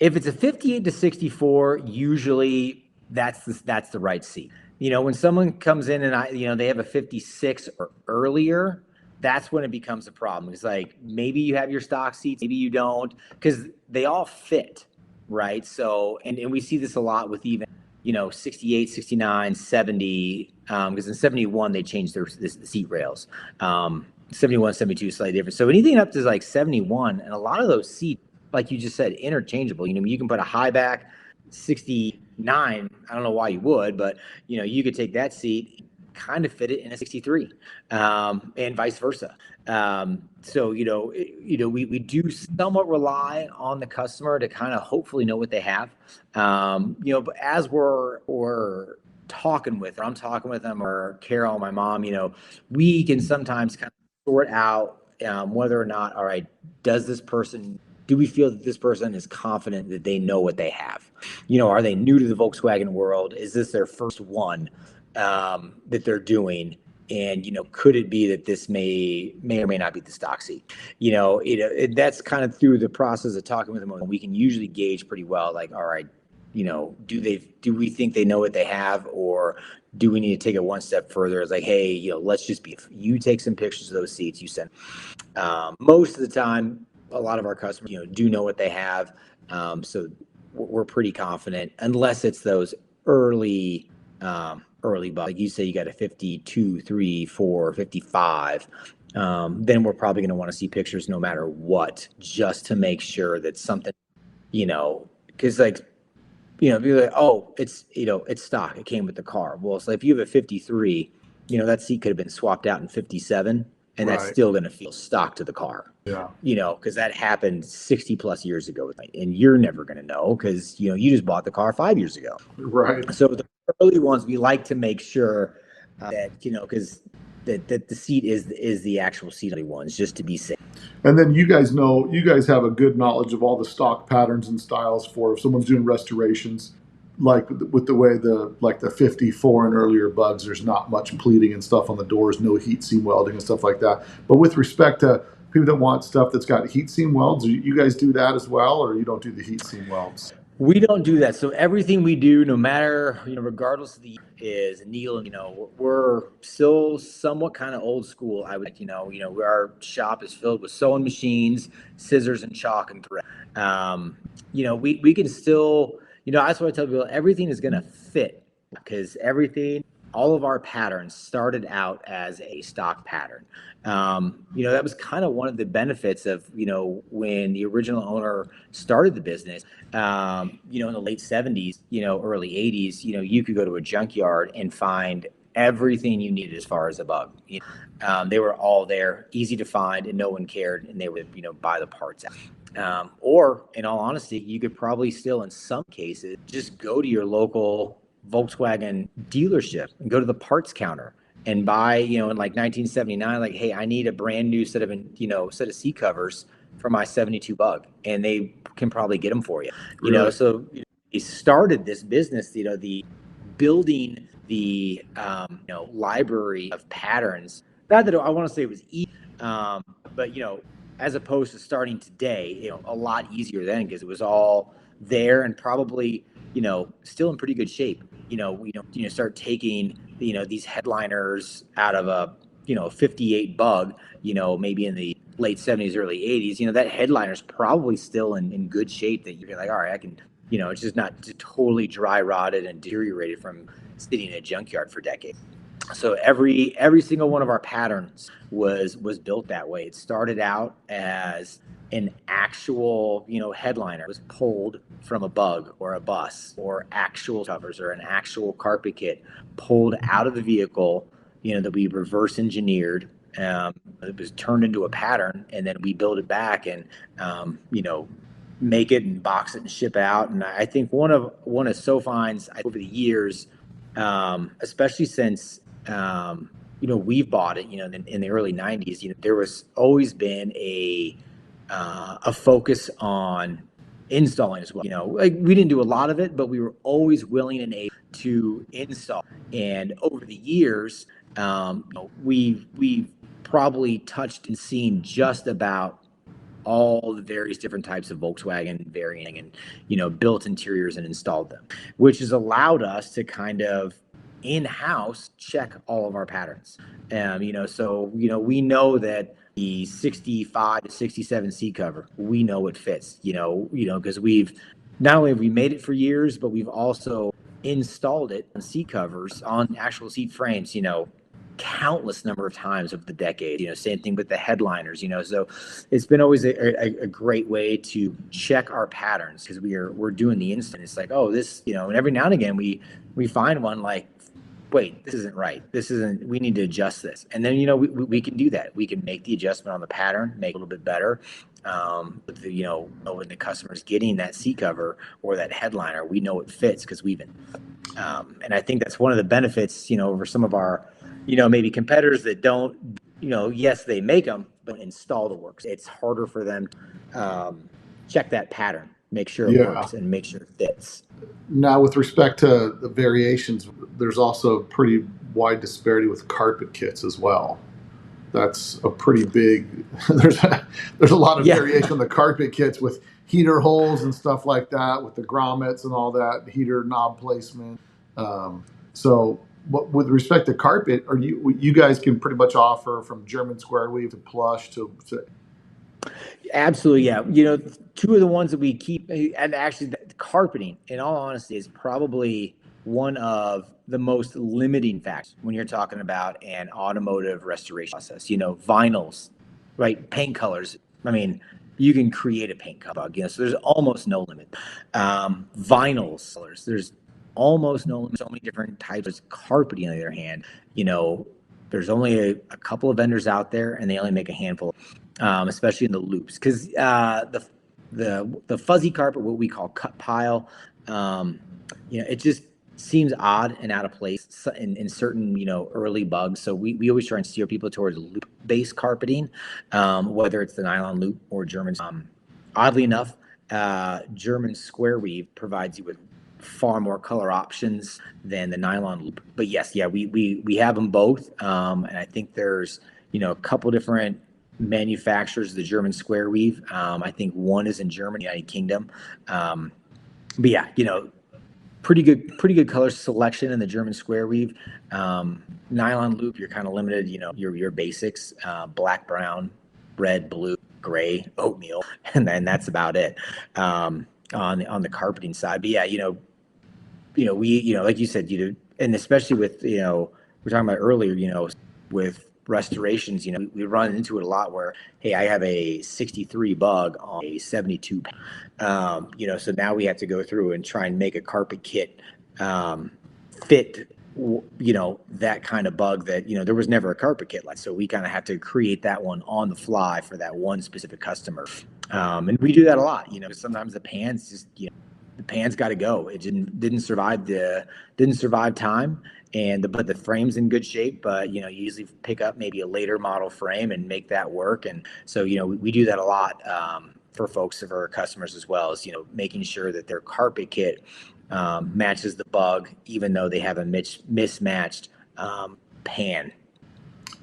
If it's a 58 to 64, usually that's the right seat. When someone comes in and they have a 56 or earlier, that's when it becomes a problem. It's like, maybe you have your stock seats, maybe you don't, because they all fit, right? So, and we see this a lot with even, 68, 69, 70, because in 71, they changed the seat rails. 71, 72 is slightly different. So anything up to like 71, and a lot of those seats, like you just said, interchangeable. You can put a high back 69. I don't know why you would, but you could take that seat, kind of fit it in a 63, and vice versa. So we do somewhat rely on the customer to kind of hopefully know what they have. But as we're talking with, or I'm talking with them, or Carol, my mom, we can sometimes kind of sort out whether or not, all right, do we feel that this person is confident that they know what they have? Are they new to the Volkswagen world? Is this their first one that they're doing? And, could it be that this may or may not be the stock seat? That's kind of through the process of talking with them. We can usually gauge pretty well, like, all right, do we think they know what they have, or do we need to take it one step further? It's like, hey, let's just you take some pictures of those seats, you send. Most of the time, a lot of our customers, do know what they have. So we're pretty confident, unless it's those early bugs. Like you say, you got a 52, 3, 4, 55. Then we're probably going to want to see pictures no matter what, just to make sure that something, because be like, oh, it's stock. It came with the car. Well, so if you have a 53, that seat could have been swapped out in 57, and that's Right. still going to feel stock to the car. Yeah. Because that happened 60 plus years ago, and you're never going to know because, you just bought the car 5 years ago. Right. So the early ones, we like to make sure that, because that the seat is the actual seat of the ones, just to be safe. And then you guys have a good knowledge of all the stock patterns and styles for if someone's doing restorations, like with the way the 54 and earlier bugs, there's not much pleating and stuff on the doors, no heat seam welding and stuff like that. But with respect to people that want stuff that's got heat seam welds, you guys do that as well, or you don't do the heat seam welds? We don't do that. So everything we do, no matter, regardless of the is needle, we're still somewhat kind of old school. I would, our shop is filled with sewing machines, scissors, and chalk and thread. We can still, that's what I tell people, everything is going to fit, because all of our patterns started out as a stock pattern. That was kind of one of the benefits of, when the original owner started the business, in the late 70s, early 80s, you could go to a junkyard and find everything you needed as far as a bug. They were all there, easy to find, and no one cared, and they would, buy the parts out. Or, in all honesty, you could probably still, in some cases, just go to your local Volkswagen dealership and go to the parts counter and buy, in like 1979, like, hey, I need a brand new set of seat covers for my 72 bug, and they can probably get them for you. Really? So he started this business, the building the library of patterns. Not that I want to say it was easy, but as opposed to starting today, a lot easier then, because it was all there and probably still in pretty good shape. We start taking these headliners out of a 58 bug, maybe in the late 70s, early 80s. That headliner's probably still in good shape, that you're like, all right, I can, it's just not totally dry rotted and deteriorated from sitting in a junkyard for decades. So every single one of our patterns was built that way. It started out as an actual, headliner. It was pulled from a bug or a bus, or actual covers or an actual carpet kit pulled out of the vehicle, that we reverse engineered. It was turned into a pattern, and then we build it back and, make it and box it and ship out. And I think one of Sewfine's over the years, especially since we've bought it, in the early 90s, there was always been a focus on installing as well. Like, we didn't do a lot of it, but we were always willing and able to install. And over the years, we've probably touched and seen just about all the various different types of Volkswagen varying and, built interiors and installed them, which has allowed us to kind of in-house check all of our patterns. So, we know that the 65 to 67 seat cover, we know it fits, because we've not only have we made it for years, but we've also installed it on seat covers, on actual seat frames, countless number of times over the decade. Same thing with the headliners. So it's been always a great way to check our patterns, because we're doing the instant. It's like, oh, this, and every now and again we find one like, wait, this isn't right. We need to adjust this. And then, we can do that. We can make the adjustment on the pattern, make it a little bit better. When the customer's getting that seat cover or that headliner, we know it fits because we've been. And I think that's one of the benefits, over some of our, maybe competitors that don't, yes, they make them, but install the works. It's harder for them to check that pattern, make sure it works, and make sure it fits. Now, with respect to the variations, there's also pretty wide disparity with carpet kits as well. That's a pretty big. There's a lot of variation on the carpet kits with heater holes and stuff like that, with the grommets and all that, heater knob placement. So, with respect to carpet, are you guys can pretty much offer from German square weave to plush to Absolutely, yeah. Two of the ones that we keep, and actually, the carpeting, in all honesty, is probably one of the most limiting factors when you're talking about an automotive restoration process. Vinyls, right? Paint colors. I mean, you can create a paint color bug. So there's almost no limit. Vinyls, colors. There's almost no limit. So many different types of carpeting. On the other hand, there's only a couple of vendors out there, and they only make a handful. Especially in the loops, because the fuzzy carpet, what we call cut pile, it just seems odd and out of place in certain early bugs. So we always try and steer people towards loop based carpeting, whether it's the nylon loop or German. Oddly enough, German square weave provides you with far more color options than the nylon loop. But yes, yeah, we have them both, and I think there's a couple different manufacturers of the German square weave. I think one is in Germany, United Kingdom. But yeah, pretty good color selection in the German square weave. Nylon loop, you're kind of limited. Your basics: black, brown, red, blue, gray, oatmeal, and then that's about it on the carpeting side. But yeah, we like you said, and especially with we were talking about earlier, with restorations, we run into it a lot where, hey, I have a 63 bug on a 72 so now we have to go through and try and make a carpet kit fit that kind of bug that there was never a carpet kit like, so we kind of have to create that one on the fly for that one specific customer, and we do that a lot. Sometimes the pans just the pan's got to go. It didn't survive time. But the frame's in good shape, but you usually pick up maybe a later model frame and make that work. And so we do that a lot for folks, of our customers, as well as making sure that their carpet kit matches the bug, even though they have a mismatched pan.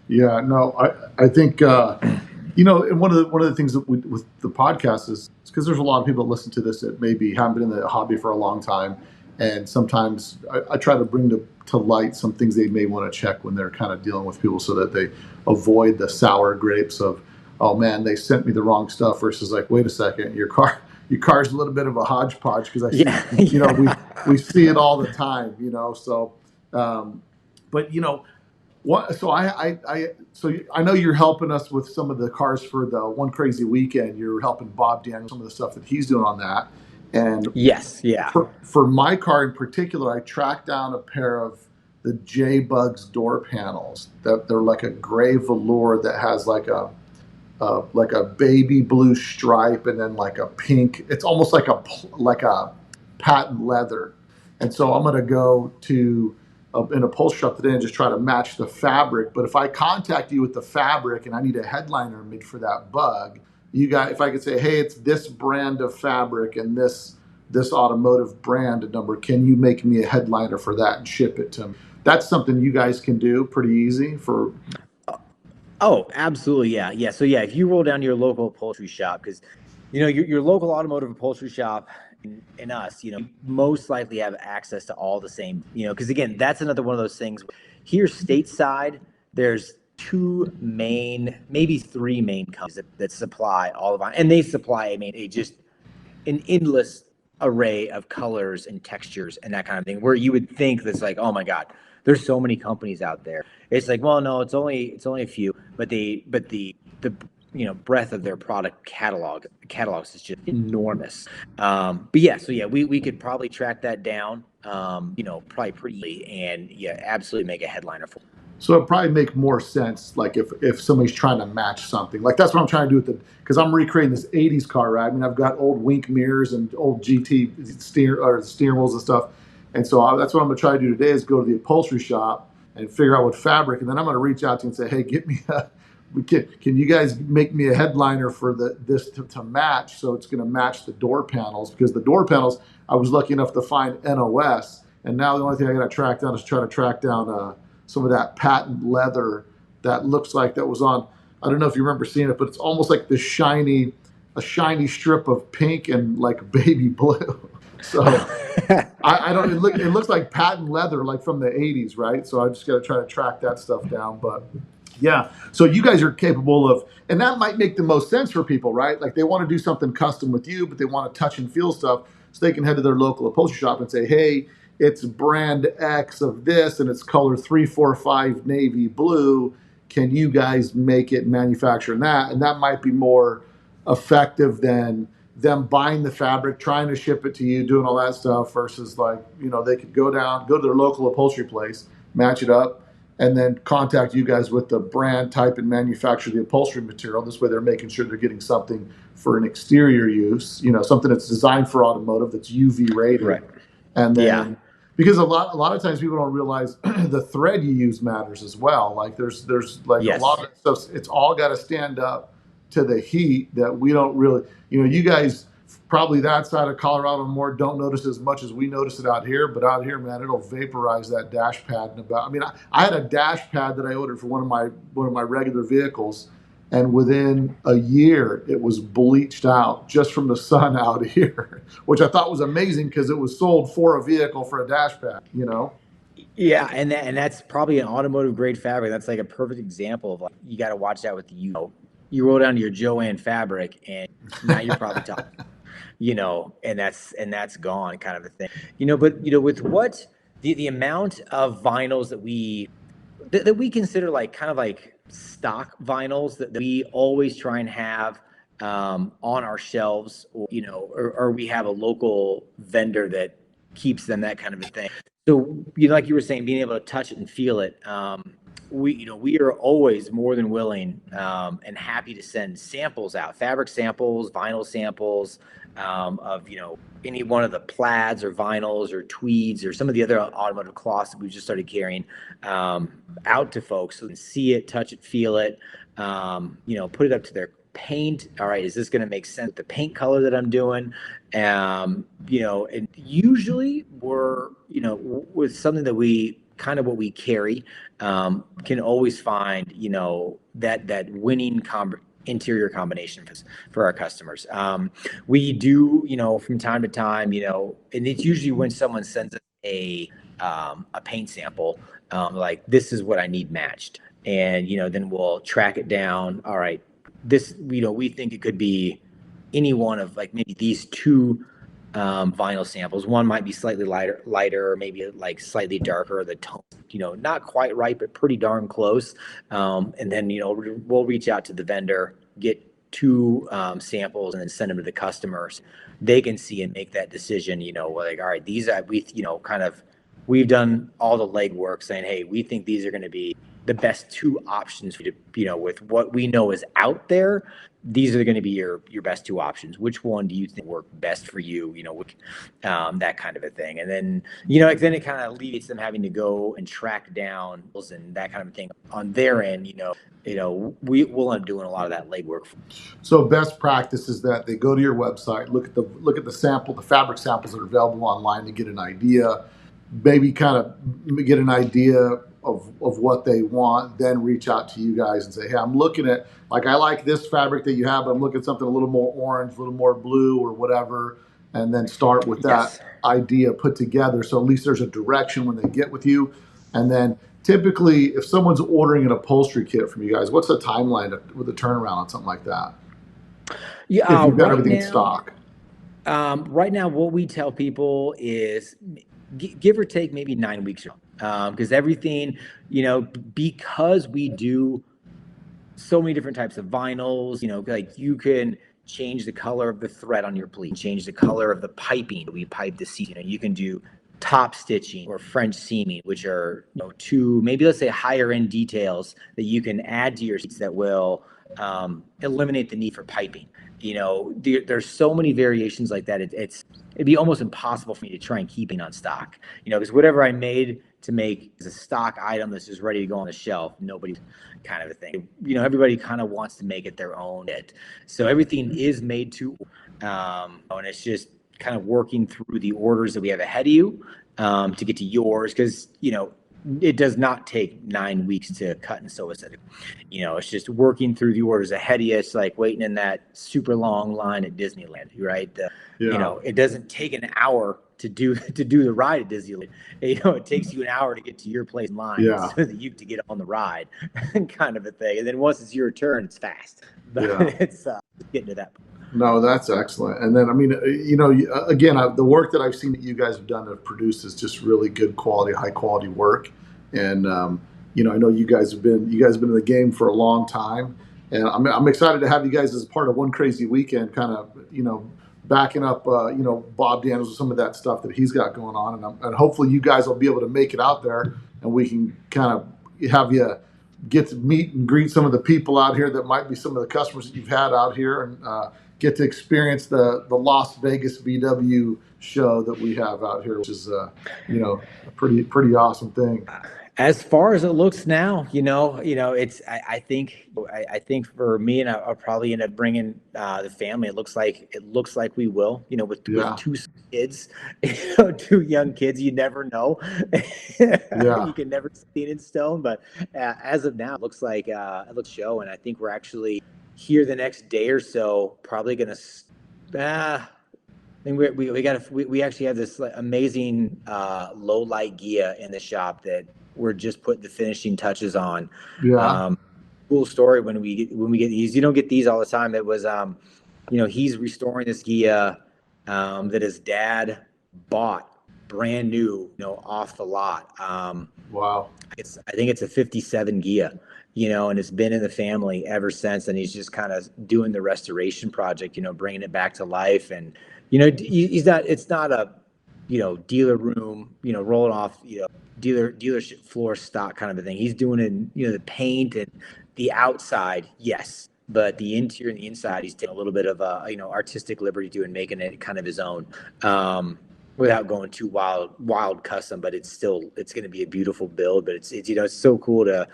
Yeah, no, I think and one of the things that with the podcast is because there's a lot of people that listen to this that maybe haven't been in the hobby for a long time. And sometimes I try to bring to light some things they may want to check when they're kind of dealing with people, so that they avoid the sour grapes of, oh man, they sent me the wrong stuff, versus like, wait a second, your car's a little bit of a hodgepodge, because I see, we see it all the time, So, but what? So I know you're helping us with some of the cars for the One Crazy Weekend. You're helping Bob Daniel some of the stuff that he's doing on that. And yes, yeah. For my car in particular, I tracked down a pair of the J-Bugs door panels. That they're like a gray velour that has like a baby blue stripe and then like a pink. It's almost like a patent leather. And so I'm going to go to an upholstery shop today and just try to match the fabric. But if I contact you with the fabric and I need a headliner made for that bug, if I could say, hey, it's this brand of fabric and this automotive brand number, can you make me a headliner for that and ship it to me? That's something you guys can do pretty easy for. Oh, absolutely. Yeah. So yeah, if you roll down to your local upholstery shop, because your local automotive upholstery shop and us, most likely have access to all the same, because again, that's another one of those things. Here stateside, there's two main, maybe three main companies that supply all of it, and they supply an endless array of colors and textures and that kind of thing, where you would think that's like, oh my God, there's so many companies out there. It's like, well, no, it's only a few, but the breadth of their product catalogs is just enormous. But yeah, so yeah, we could probably track that down, probably pretty easily, and yeah, absolutely make a headliner for. So it'd probably make more sense, like if somebody's trying to match something, like that's what I'm trying to do because I'm recreating this '80s car, right? I mean, I've got old Wink mirrors and old GT steering wheels and stuff, and so that's what I'm going to try to do today is go to the upholstery shop and figure out what fabric, and then I'm going to reach out to you and say, hey, get me can you guys make me a headliner for this to match, so it's going to match the door panels, because the door panels I was lucky enough to find NOS, and now the only thing I got to track down is try to track down some of that patent leather that looks like that was on. I don't know if you remember seeing it, but it's almost like this a shiny strip of pink and like baby blue. So I don't. It looks like patent leather, like from the '80s, right? So I just got to try to track that stuff down. But yeah, so you guys are capable of, and that might make the most sense for people, right? Like they want to do something custom with you, but they want to touch and feel stuff, so they can head to their local upholstery shop and say, "Hey, it's brand X of this, and it's color 345 navy blue. Can you guys make it and manufacture that?" And that might be more effective than them buying the fabric, trying to ship it to you, doing all that stuff, versus like, they could go to their local upholstery place, match it up, and then contact you guys with the brand, type, and manufacture the upholstery material. This way they're making sure they're getting something for an exterior use, something that's designed for automotive, that's UV rated. Right. And then, because a lot of times people don't realize the thread you use matters as well. Like there's like a lot of stuff, it's all got to stand up to the heat that we don't really, you guys probably that side of Colorado more don't notice as much as we notice it out here, but out here, man, it'll vaporize that dash pad in about, I had a dash pad that I ordered for one of my regular vehicles, and within a year it was bleached out just from the sun out here, which I thought was amazing because it was sold for a vehicle for a dash pad, Yeah, and that's probably an automotive grade fabric. That's like a perfect example of like you got to watch out with the you roll down to your Jo-Ann fabric and now you're probably talking, and that's gone kind of a thing. But with what the amount of vinyls that we consider like kind of like stock vinyls that we always try and have on our shelves, or we have a local vendor that keeps them, that kind of a thing. So, like you were saying, being able to touch it and feel it, we are always more than willing and happy to send samples out, fabric samples, vinyl samples of any one of the plaids or vinyls or tweeds or some of the other automotive cloths that we've just started carrying out to folks so they can see it, touch it, feel it, put it up to their paint. All right, is this going to make sense with the paint color that I'm doing? And usually we're, with something that we kind of what we carry, can always find, that winning interior combination for our customers. We do, from time to time, and it's usually when someone sends us a paint sample, like this is what I need matched. And, then we'll track it down. All right, this, we think it could be any one of like maybe these two vinyl samples. One might be slightly lighter, or maybe like slightly darker. The tone, not quite right, but pretty darn close. And then, we'll reach out to the vendor, get two samples, and then send them to the customers. They can see and make that decision. Like, all right, these we've done all the legwork, saying, hey, we think these are going to be the best two options for you, with what we know is out there. These are going to be your best two options. Which one do you think work best for you? That kind of a thing. And then, then it kind of leads them having to go and track down and that kind of thing on their end. We'll end up doing a lot of that legwork. So best practice is that they go to your website, look at the fabric samples that are available online to get an idea, maybe kind of get an idea of what they want, then reach out to you guys and say, hey, I'm looking at, like, I like this fabric that you have, but I'm looking at something a little more orange, a little more blue or whatever, and then start with that idea put together. So at least there's a direction when they get with you. And then typically if someone's ordering an upholstery kit from you guys, what's the timeline with the turnaround on something like that? Yeah, if you've got everything in stock. Right now, what we tell people is give or take maybe 9 weeks, because everything, because we do so many different types of vinyls, like you can change the color of the thread on your pleat, change the color of the piping. We pipe the seat. You can do top stitching or French seaming, which are two, maybe let's say higher end details that you can add to your seats that will eliminate the need for piping. There's so many variations like that. It'd be almost impossible for me to try and keep it on stock. Because whatever I made to make is a stock item that's just ready to go on the shelf. Nobody's kind of a thing. Everybody kind of wants to make it their own. So everything is made to, and it's just kind of working through the orders that we have ahead of you to get to yours. Because it does not take 9 weeks to cut and sew a set. It's just working through the orders ahead of you. It's like waiting in that super long line at Disneyland, right? It doesn't take an hour to do the ride at Disneyland. It takes you an hour to get to your place in line so that you to get on the ride, kind of a thing. And then once it's your turn, it's fast. But it's getting to that point. No, that's excellent. And then, I mean, again, the work that I've seen that you guys have done to produce is just really good quality, high quality work. And, I know you guys have been in the game for a long time, and I'm excited to have you guys as part of One Crazy Weekend, kind of, backing up, Bob Daniels with some of that stuff that he's got going on. And hopefully you guys will be able to make it out there, and we can kind of have you get to meet and greet some of the people out here that might be some of the customers that you've had out here, and get to experience the Las Vegas VW show that we have out here, which is a pretty awesome thing. As far as it looks now, it's I think for me, and I'll probably end up bringing the family. It looks like we will, with 2 kids, 2 young kids. You never know. You can never see it in stone, but as of now, it looks like it looks show, and I think we're actually here the next day or so. Probably gonna. I think we actually have this amazing low light Gia in the shop that we're just putting the finishing touches on. Cool story when we get these. You don't get these all the time. It was he's restoring this Gia that his dad bought brand new, off the lot. Wow. I think it's a 57 Gia, and it's been in the family ever since. And he's just kind of doing the restoration project, bringing it back to life. And, it's not a, dealer room, rolling off, dealership floor stock kind of a thing. He's doing it, the paint and the outside. Yes. But the interior and the inside, he's taking a little bit of artistic liberty to and making it kind of his own. Without going too wild custom, but it's going to be a beautiful build. But it's so cool to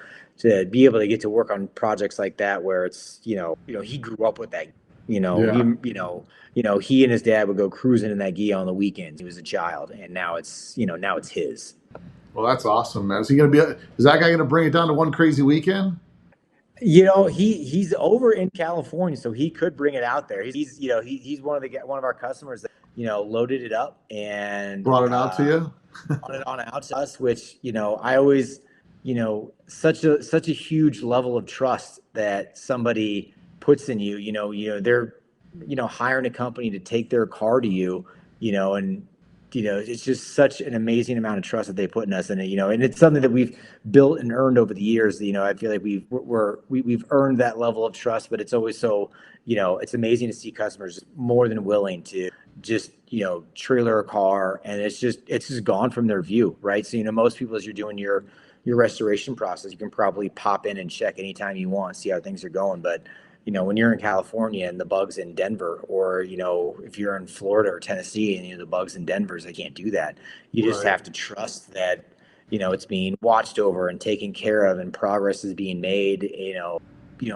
be able to get to work on projects like that where it's he grew up with that. He and his dad would go cruising in that Gia on the weekends. He was a child, and now it's his. Well, that's awesome, man. Is that guy going to bring it down to One Crazy Weekend? He's over in California, so he could bring it out there. He's one of our customers that loaded it up and brought it out to you. Brought it on out to us, which I always such a huge level of trust that somebody puts in you. They're hiring a company to take their car to you, and it's just such an amazing amount of trust that they put in us, and and it's something that we've built and earned over the years. I feel like we've earned that level of trust, but it's always so it's amazing to see customers more than willing to just trailer a car, and it's just gone from their view, right? So most people, as you're doing your restoration process, you can probably pop in and check anytime you want, see how things are going, but when you're in California and the bug's in Denver, or, if you're in Florida or Tennessee and the bug's in Denver, they can't do that. You just have to trust that, it's being watched over and taken care of, and progress is being made,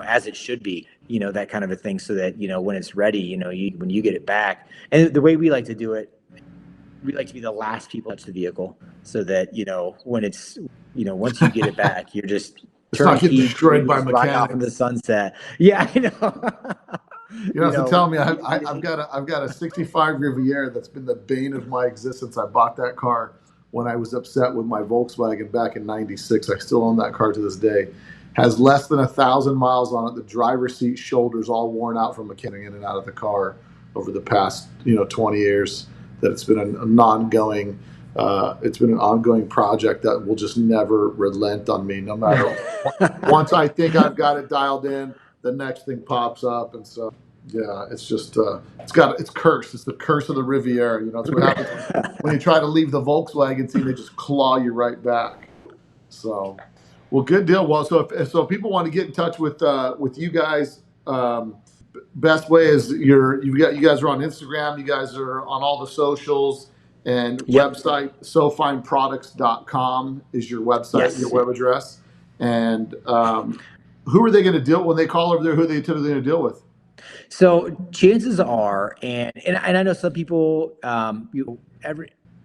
as it should be, that kind of a thing, so that, when it's ready, when you get it back. And the way we like to do it, we like to be the last people to touch the vehicle, so that, when it's, once you get it back, you're just... It's not getting destroyed by mechanics. Right off in the sunset. Yeah, I know. You have to tell me, I've got a 65 Riviera that's been the bane of my existence. I bought that car when I was upset with my Volkswagen back in '96. I still own that car to this day. Has less than 1,000 miles on it. The driver's seat shoulders all worn out from mechanic in and out of the car over the past 20 years. That it's been an ongoing. It's been an ongoing project that will just never relent on me, no matter. Once I think I've got it dialed in, the next thing pops up, and so it's just it's cursed. It's the curse of the Riviera. That's what happens when you try to leave the Volkswagen scene. They just claw you right back. So, well, good deal. Well, so if people want to get in touch with you guys, best way is you guys are on Instagram. You guys are on all the socials. And website, sewfineproducts.com is your website, your web address. And who are they going to deal with when they call over there? Who are they typically going to deal with? So chances are, and I know some people,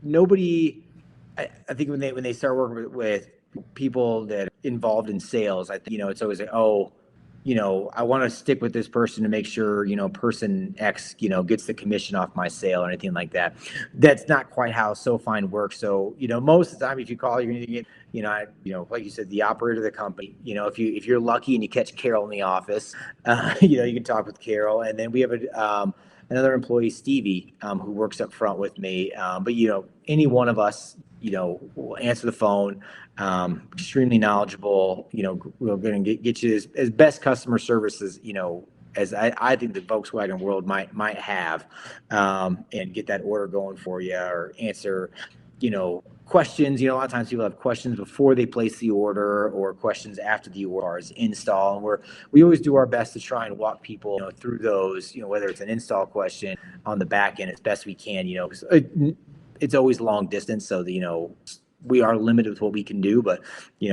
nobody I think when they start working with people that are involved in sales, I think, it's always like, oh, I want to stick with this person to make sure, person X, gets the commission off my sale or anything like that. That's not quite how Sewfine works. So, most of the time, if you call, you're going to get, like you said, the operator of the company. If you're lucky and you catch Carol in the office, you can talk with Carol. And then we have another employee, Stevie, who works up front with me. But any one of us, will answer the phone. Extremely knowledgeable. We're going to get you as best customer service as I think the Volkswagen world might have, and get that order going for you, or answer, questions. A lot of times people have questions before they place the order, or questions after the order is install. And we always do our best to try and walk people, through those, whether it's an install question on the back end as best we can, because it's always long distance. So we are limited with what we can do, but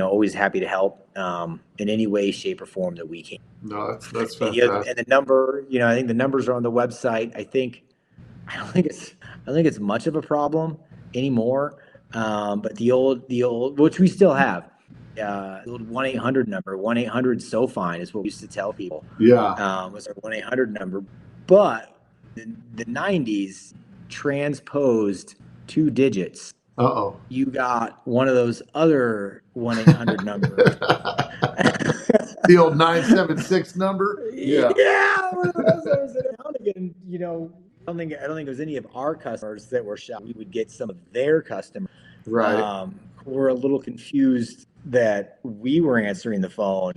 always happy to help in any way, shape, or form that we can. No, that's And, fantastic. and the number, I think the numbers are on the website. I don't think it's much of a problem anymore. But the old, which we still have, the old 1-800 number, 1-800-SOFINE is what we used to tell people. Yeah. Was our 1-800 number, but the 90s transposed 2 digits. Uh-oh. You got one of those other 1-800 numbers. The old 976 number. Yeah. One of those. Again, I don't think it was any of our customers that were shocked. We would get some of their customers, Right. who were a little confused that we were answering the phone.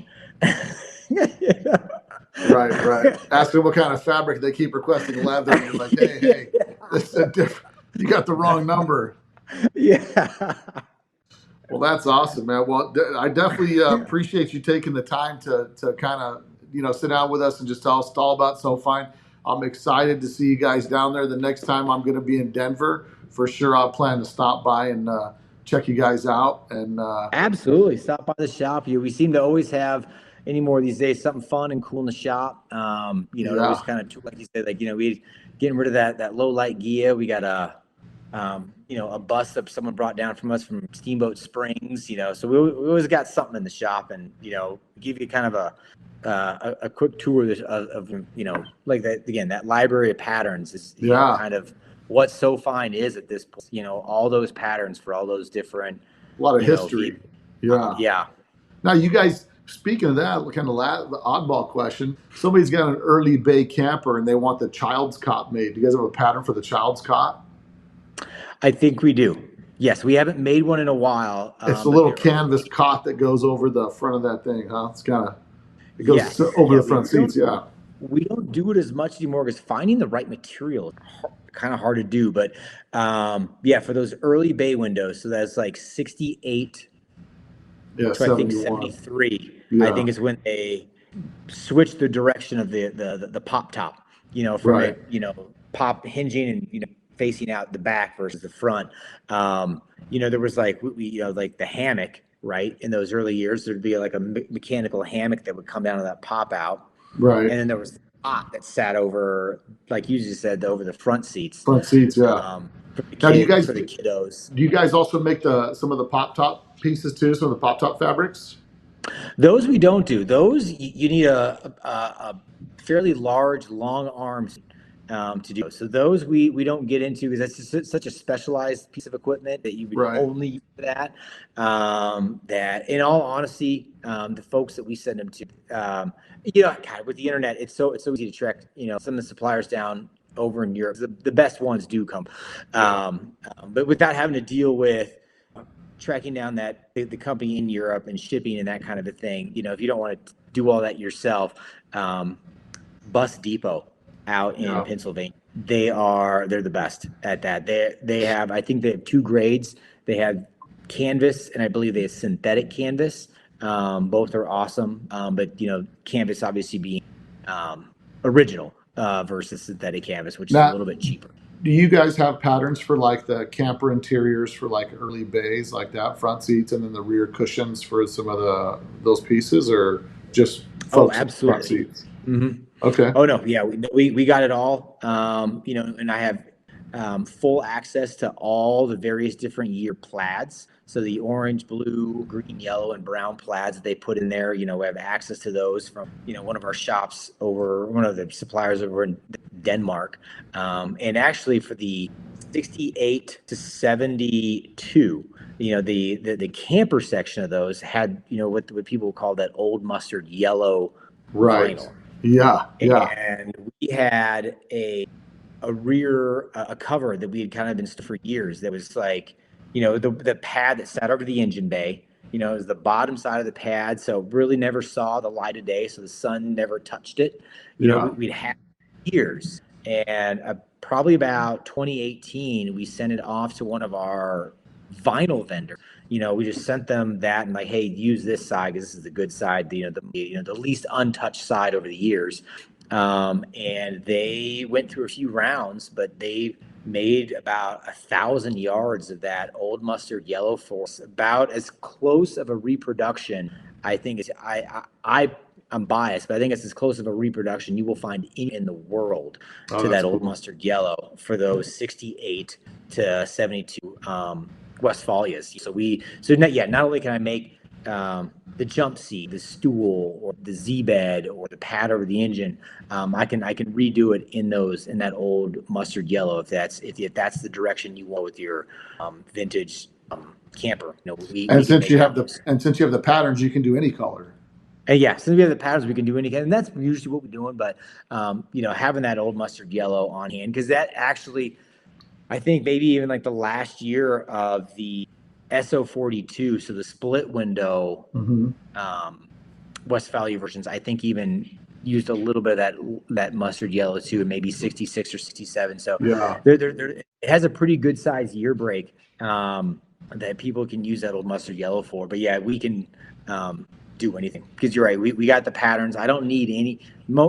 Right. Asking what kind of fabric they keep requesting leather, and you're like, hey, this is a different. You got the wrong number. Yeah. Well, that's awesome, man. Well, I definitely appreciate you taking the time to kind of sit down with us and just tell us all about Sewfine. I'm excited to see you guys down there. The next time I'm going to be in Denver, for sure, I'll plan to stop by and check you guys out. And absolutely, stop by the shop. We seem to always have, anymore these days, something fun and cool in the shop. Always kind of, like you said, we getting rid of that low light Gia. We got a bus that someone brought down from us from Steamboat Springs. So we always got something in the shop, and give you kind of a quick tour of like that again. That library of patterns is kind of what Sewfine is at this point. All those patterns for all those different. A lot of history. Yeah. Now, you guys, speaking of that, kind of the oddball question, somebody's got an early bay camper and they want the child's cot made. Do you guys have a pattern for the child's cot? I think we do. Yes, we haven't made one in a while. It's a little canvas cot that goes over the front of that thing, huh? It goes over the front seats, yeah. We don't do it as much anymore because finding the right material is kind of hard to do. But for those early bay windows, so that's like 68 to I think 73. Yeah. I think is when they switched the direction of the pop top. From it, pop hinging and facing out the back versus the front. There was like like the hammock, right? In those early years, there'd be like a mechanical hammock that would come down to that pop out. Right. And then there was the cot that sat over, like you just said, over the front seats. Front seats, yeah. For the Now, for the kiddos. Do you guys also make some of the pop top pieces too? Some of the pop top fabrics? Those we don't do. Those you need a fairly large, long arms to do. So those we don't get into because that's just such a specialized piece of equipment that you would only use for that. That in all honesty, the folks that we send them to, God, with the internet, it's so easy to track. Some of the suppliers down over in Europe, the best ones do come, but without having to deal with tracking down the company in Europe and shipping and that kind of a thing. If you don't want to do all that yourself, Bus Depot out in Pennsylvania, they're the best at that. I think they have 2 grades. They have canvas and I believe they have synthetic canvas. Both are awesome. But canvas obviously being original versus synthetic canvas, which is a little bit cheaper. Do you guys have patterns for like the camper interiors for like early bays like that, front seats, and then the rear cushions for some of those pieces, or just absolutely front seats? Mm-hmm. Okay. Oh no, yeah, we got it all. And I have full access to all the various different year plaids. So the orange, blue, green, yellow, and brown plaids that they put in there, we have access to those from, one of our shops over, one of the suppliers over in Denmark. And actually for the 68 to 72, the camper section of those had, what people call that old mustard yellow vinyl. Yeah. And we had a rear cover that we had kind of been for years that was like, the pad that sat over the engine bay, it was the bottom side of the pad, so really never saw the light of day, so the sun never touched it. We'd had years, and probably about 2018 we sent it off to one of our vinyl vendors. We just sent them that and like, hey, use this side because this is the good side, the least untouched side over the years. And they went through a few rounds, but they made about 1,000 yards of that old mustard yellow for us. About as close of a reproduction, I think it's I'm biased, but I think it's as close of a reproduction you will find in the world to that old mustard yellow for those 68 to 72 Westphalias. Not only can I make the jump seat, the stool, or the Z bed, or the pad over the engine, I can redo it in that old mustard yellow if that's the direction you want with your vintage camper. Since you have the patterns, you can do any color. Since we have the patterns, we can do anything, and that's usually what we're doing. But having that old mustard yellow on hand, because that actually, I think maybe even like the last year of the SO42, so the split window Westphalia versions, I think even used a little bit of that mustard yellow too, maybe 66 or 67. So it has a pretty good size year break that people can use that old mustard yellow for. But yeah, we can do anything, because you're right. We got the patterns. I don't need any.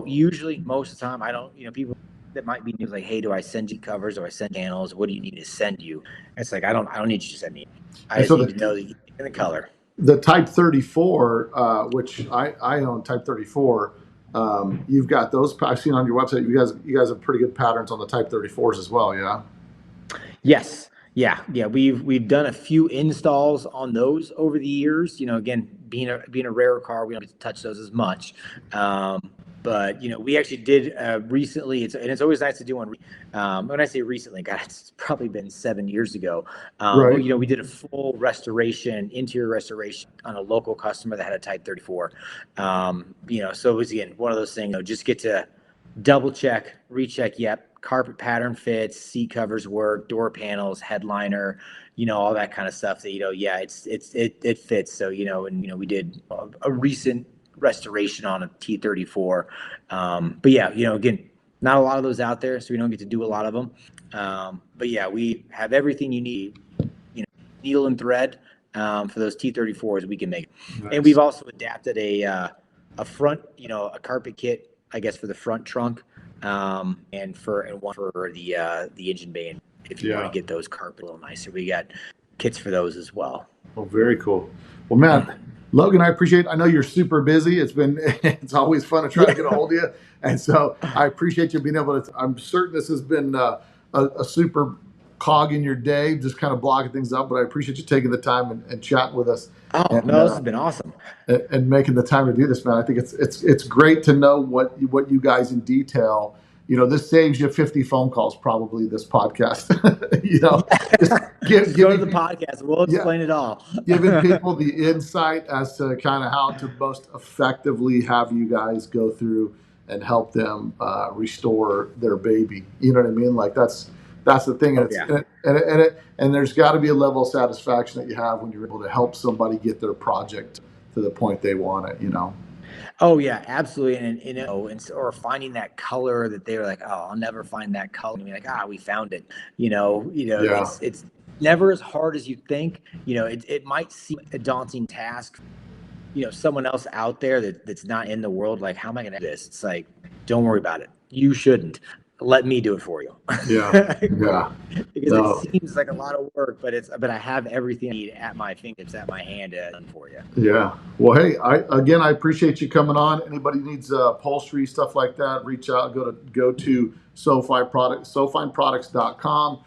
Usually, most of the time, I don't. People that might be new, like, hey, do I send you covers? Do I send channels? What do you need to send you? It's like I don't need you to send me. I just need to know the color. The Type 34, which I own Type 34. You've got those. I've seen on your website. You guys have pretty good patterns on the Type 34s as well. Yeah. Yes. Yeah. We've done a few installs on those over the years. Again, being a rarer car, we don't get to touch those as much. But we actually did recently. It's always nice to do one. When I say recently, God, it's probably been 7 years ago. Right. We did a full interior restoration on a local customer that had a Type 34. So it was, again, one of those things. Just get to double check, recheck. Yep, carpet pattern fits, seat covers work, door panels, headliner, all that kind of stuff. That it fits. So and we did a recent restoration on a T34. But yeah, again, not a lot of those out there, so we don't get to do a lot of them. But yeah, we have everything you need, needle and thread for those T34s we can make. Nice. And we've also adapted a front, a carpet kit, I guess, for the front trunk, and one for the engine bay. And if you want to get those carpet a little nicer, we got kits for those as well. Oh, very cool. Well, man, Logan, I know you're super busy. It's always fun to try to get a hold of you. And so I appreciate you being able to, I'm certain this has been a super cog in your day, just kind of blocking things up, but I appreciate you taking the time and chatting with us. Oh, no, this has been awesome. And making the time to do this, man. I think it's great to know what you guys in detail. This saves you 50 phone calls, probably, this podcast. Just go to the podcast. We'll explain it all. Giving people the insight as to kind of how to most effectively have you guys go through and help them restore their baby. You know what I mean? Like that's the thing. And there's got to be a level of satisfaction that you have when you're able to help somebody get their project to the point they want it. Oh yeah, absolutely. And or finding that color that they were like, oh, I'll never find that color. And you're like, we found it. It's never as hard as you think. It might seem a daunting task. Someone else out there that's not in the world, like, how am I going to do this? It's like, don't worry about it. You shouldn't. let me do it for you. Yeah. Yeah. Because No. it seems like a lot of work, but I have everything I need at my fingertips, at my hand for you. Yeah. Well, hey, I appreciate you coming on. Anybody needs upholstery, stuff like that, reach out, go to Sewfineproducts.com.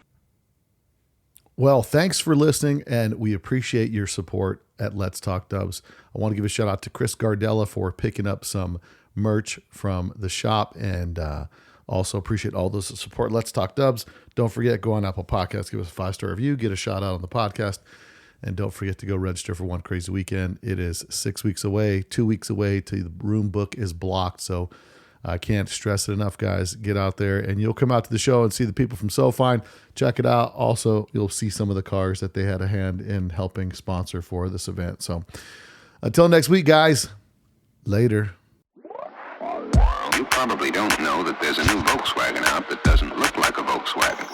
Well, thanks for listening, and we appreciate your support at Let's Talk Dubs. I want to give a shout out to Chris Gardella for picking up some merch from the shop, and also appreciate all those that support Let's Talk Dubs. Don't forget, go on Apple Podcasts, give us a 5-star review, get a shout out on the podcast, and don't forget to go register for One Crazy Weekend. It is 6 weeks away, 2 weeks away till the room book is blocked, so I can't stress it enough, guys. Get out there, and you'll come out to the show and see the people from Sewfine. Check it out. Also, you'll see some of the cars that they had a hand in helping sponsor for this event. So until next week, guys, later. You probably don't know that there's a new Volkswagen out that doesn't look like a Volkswagen.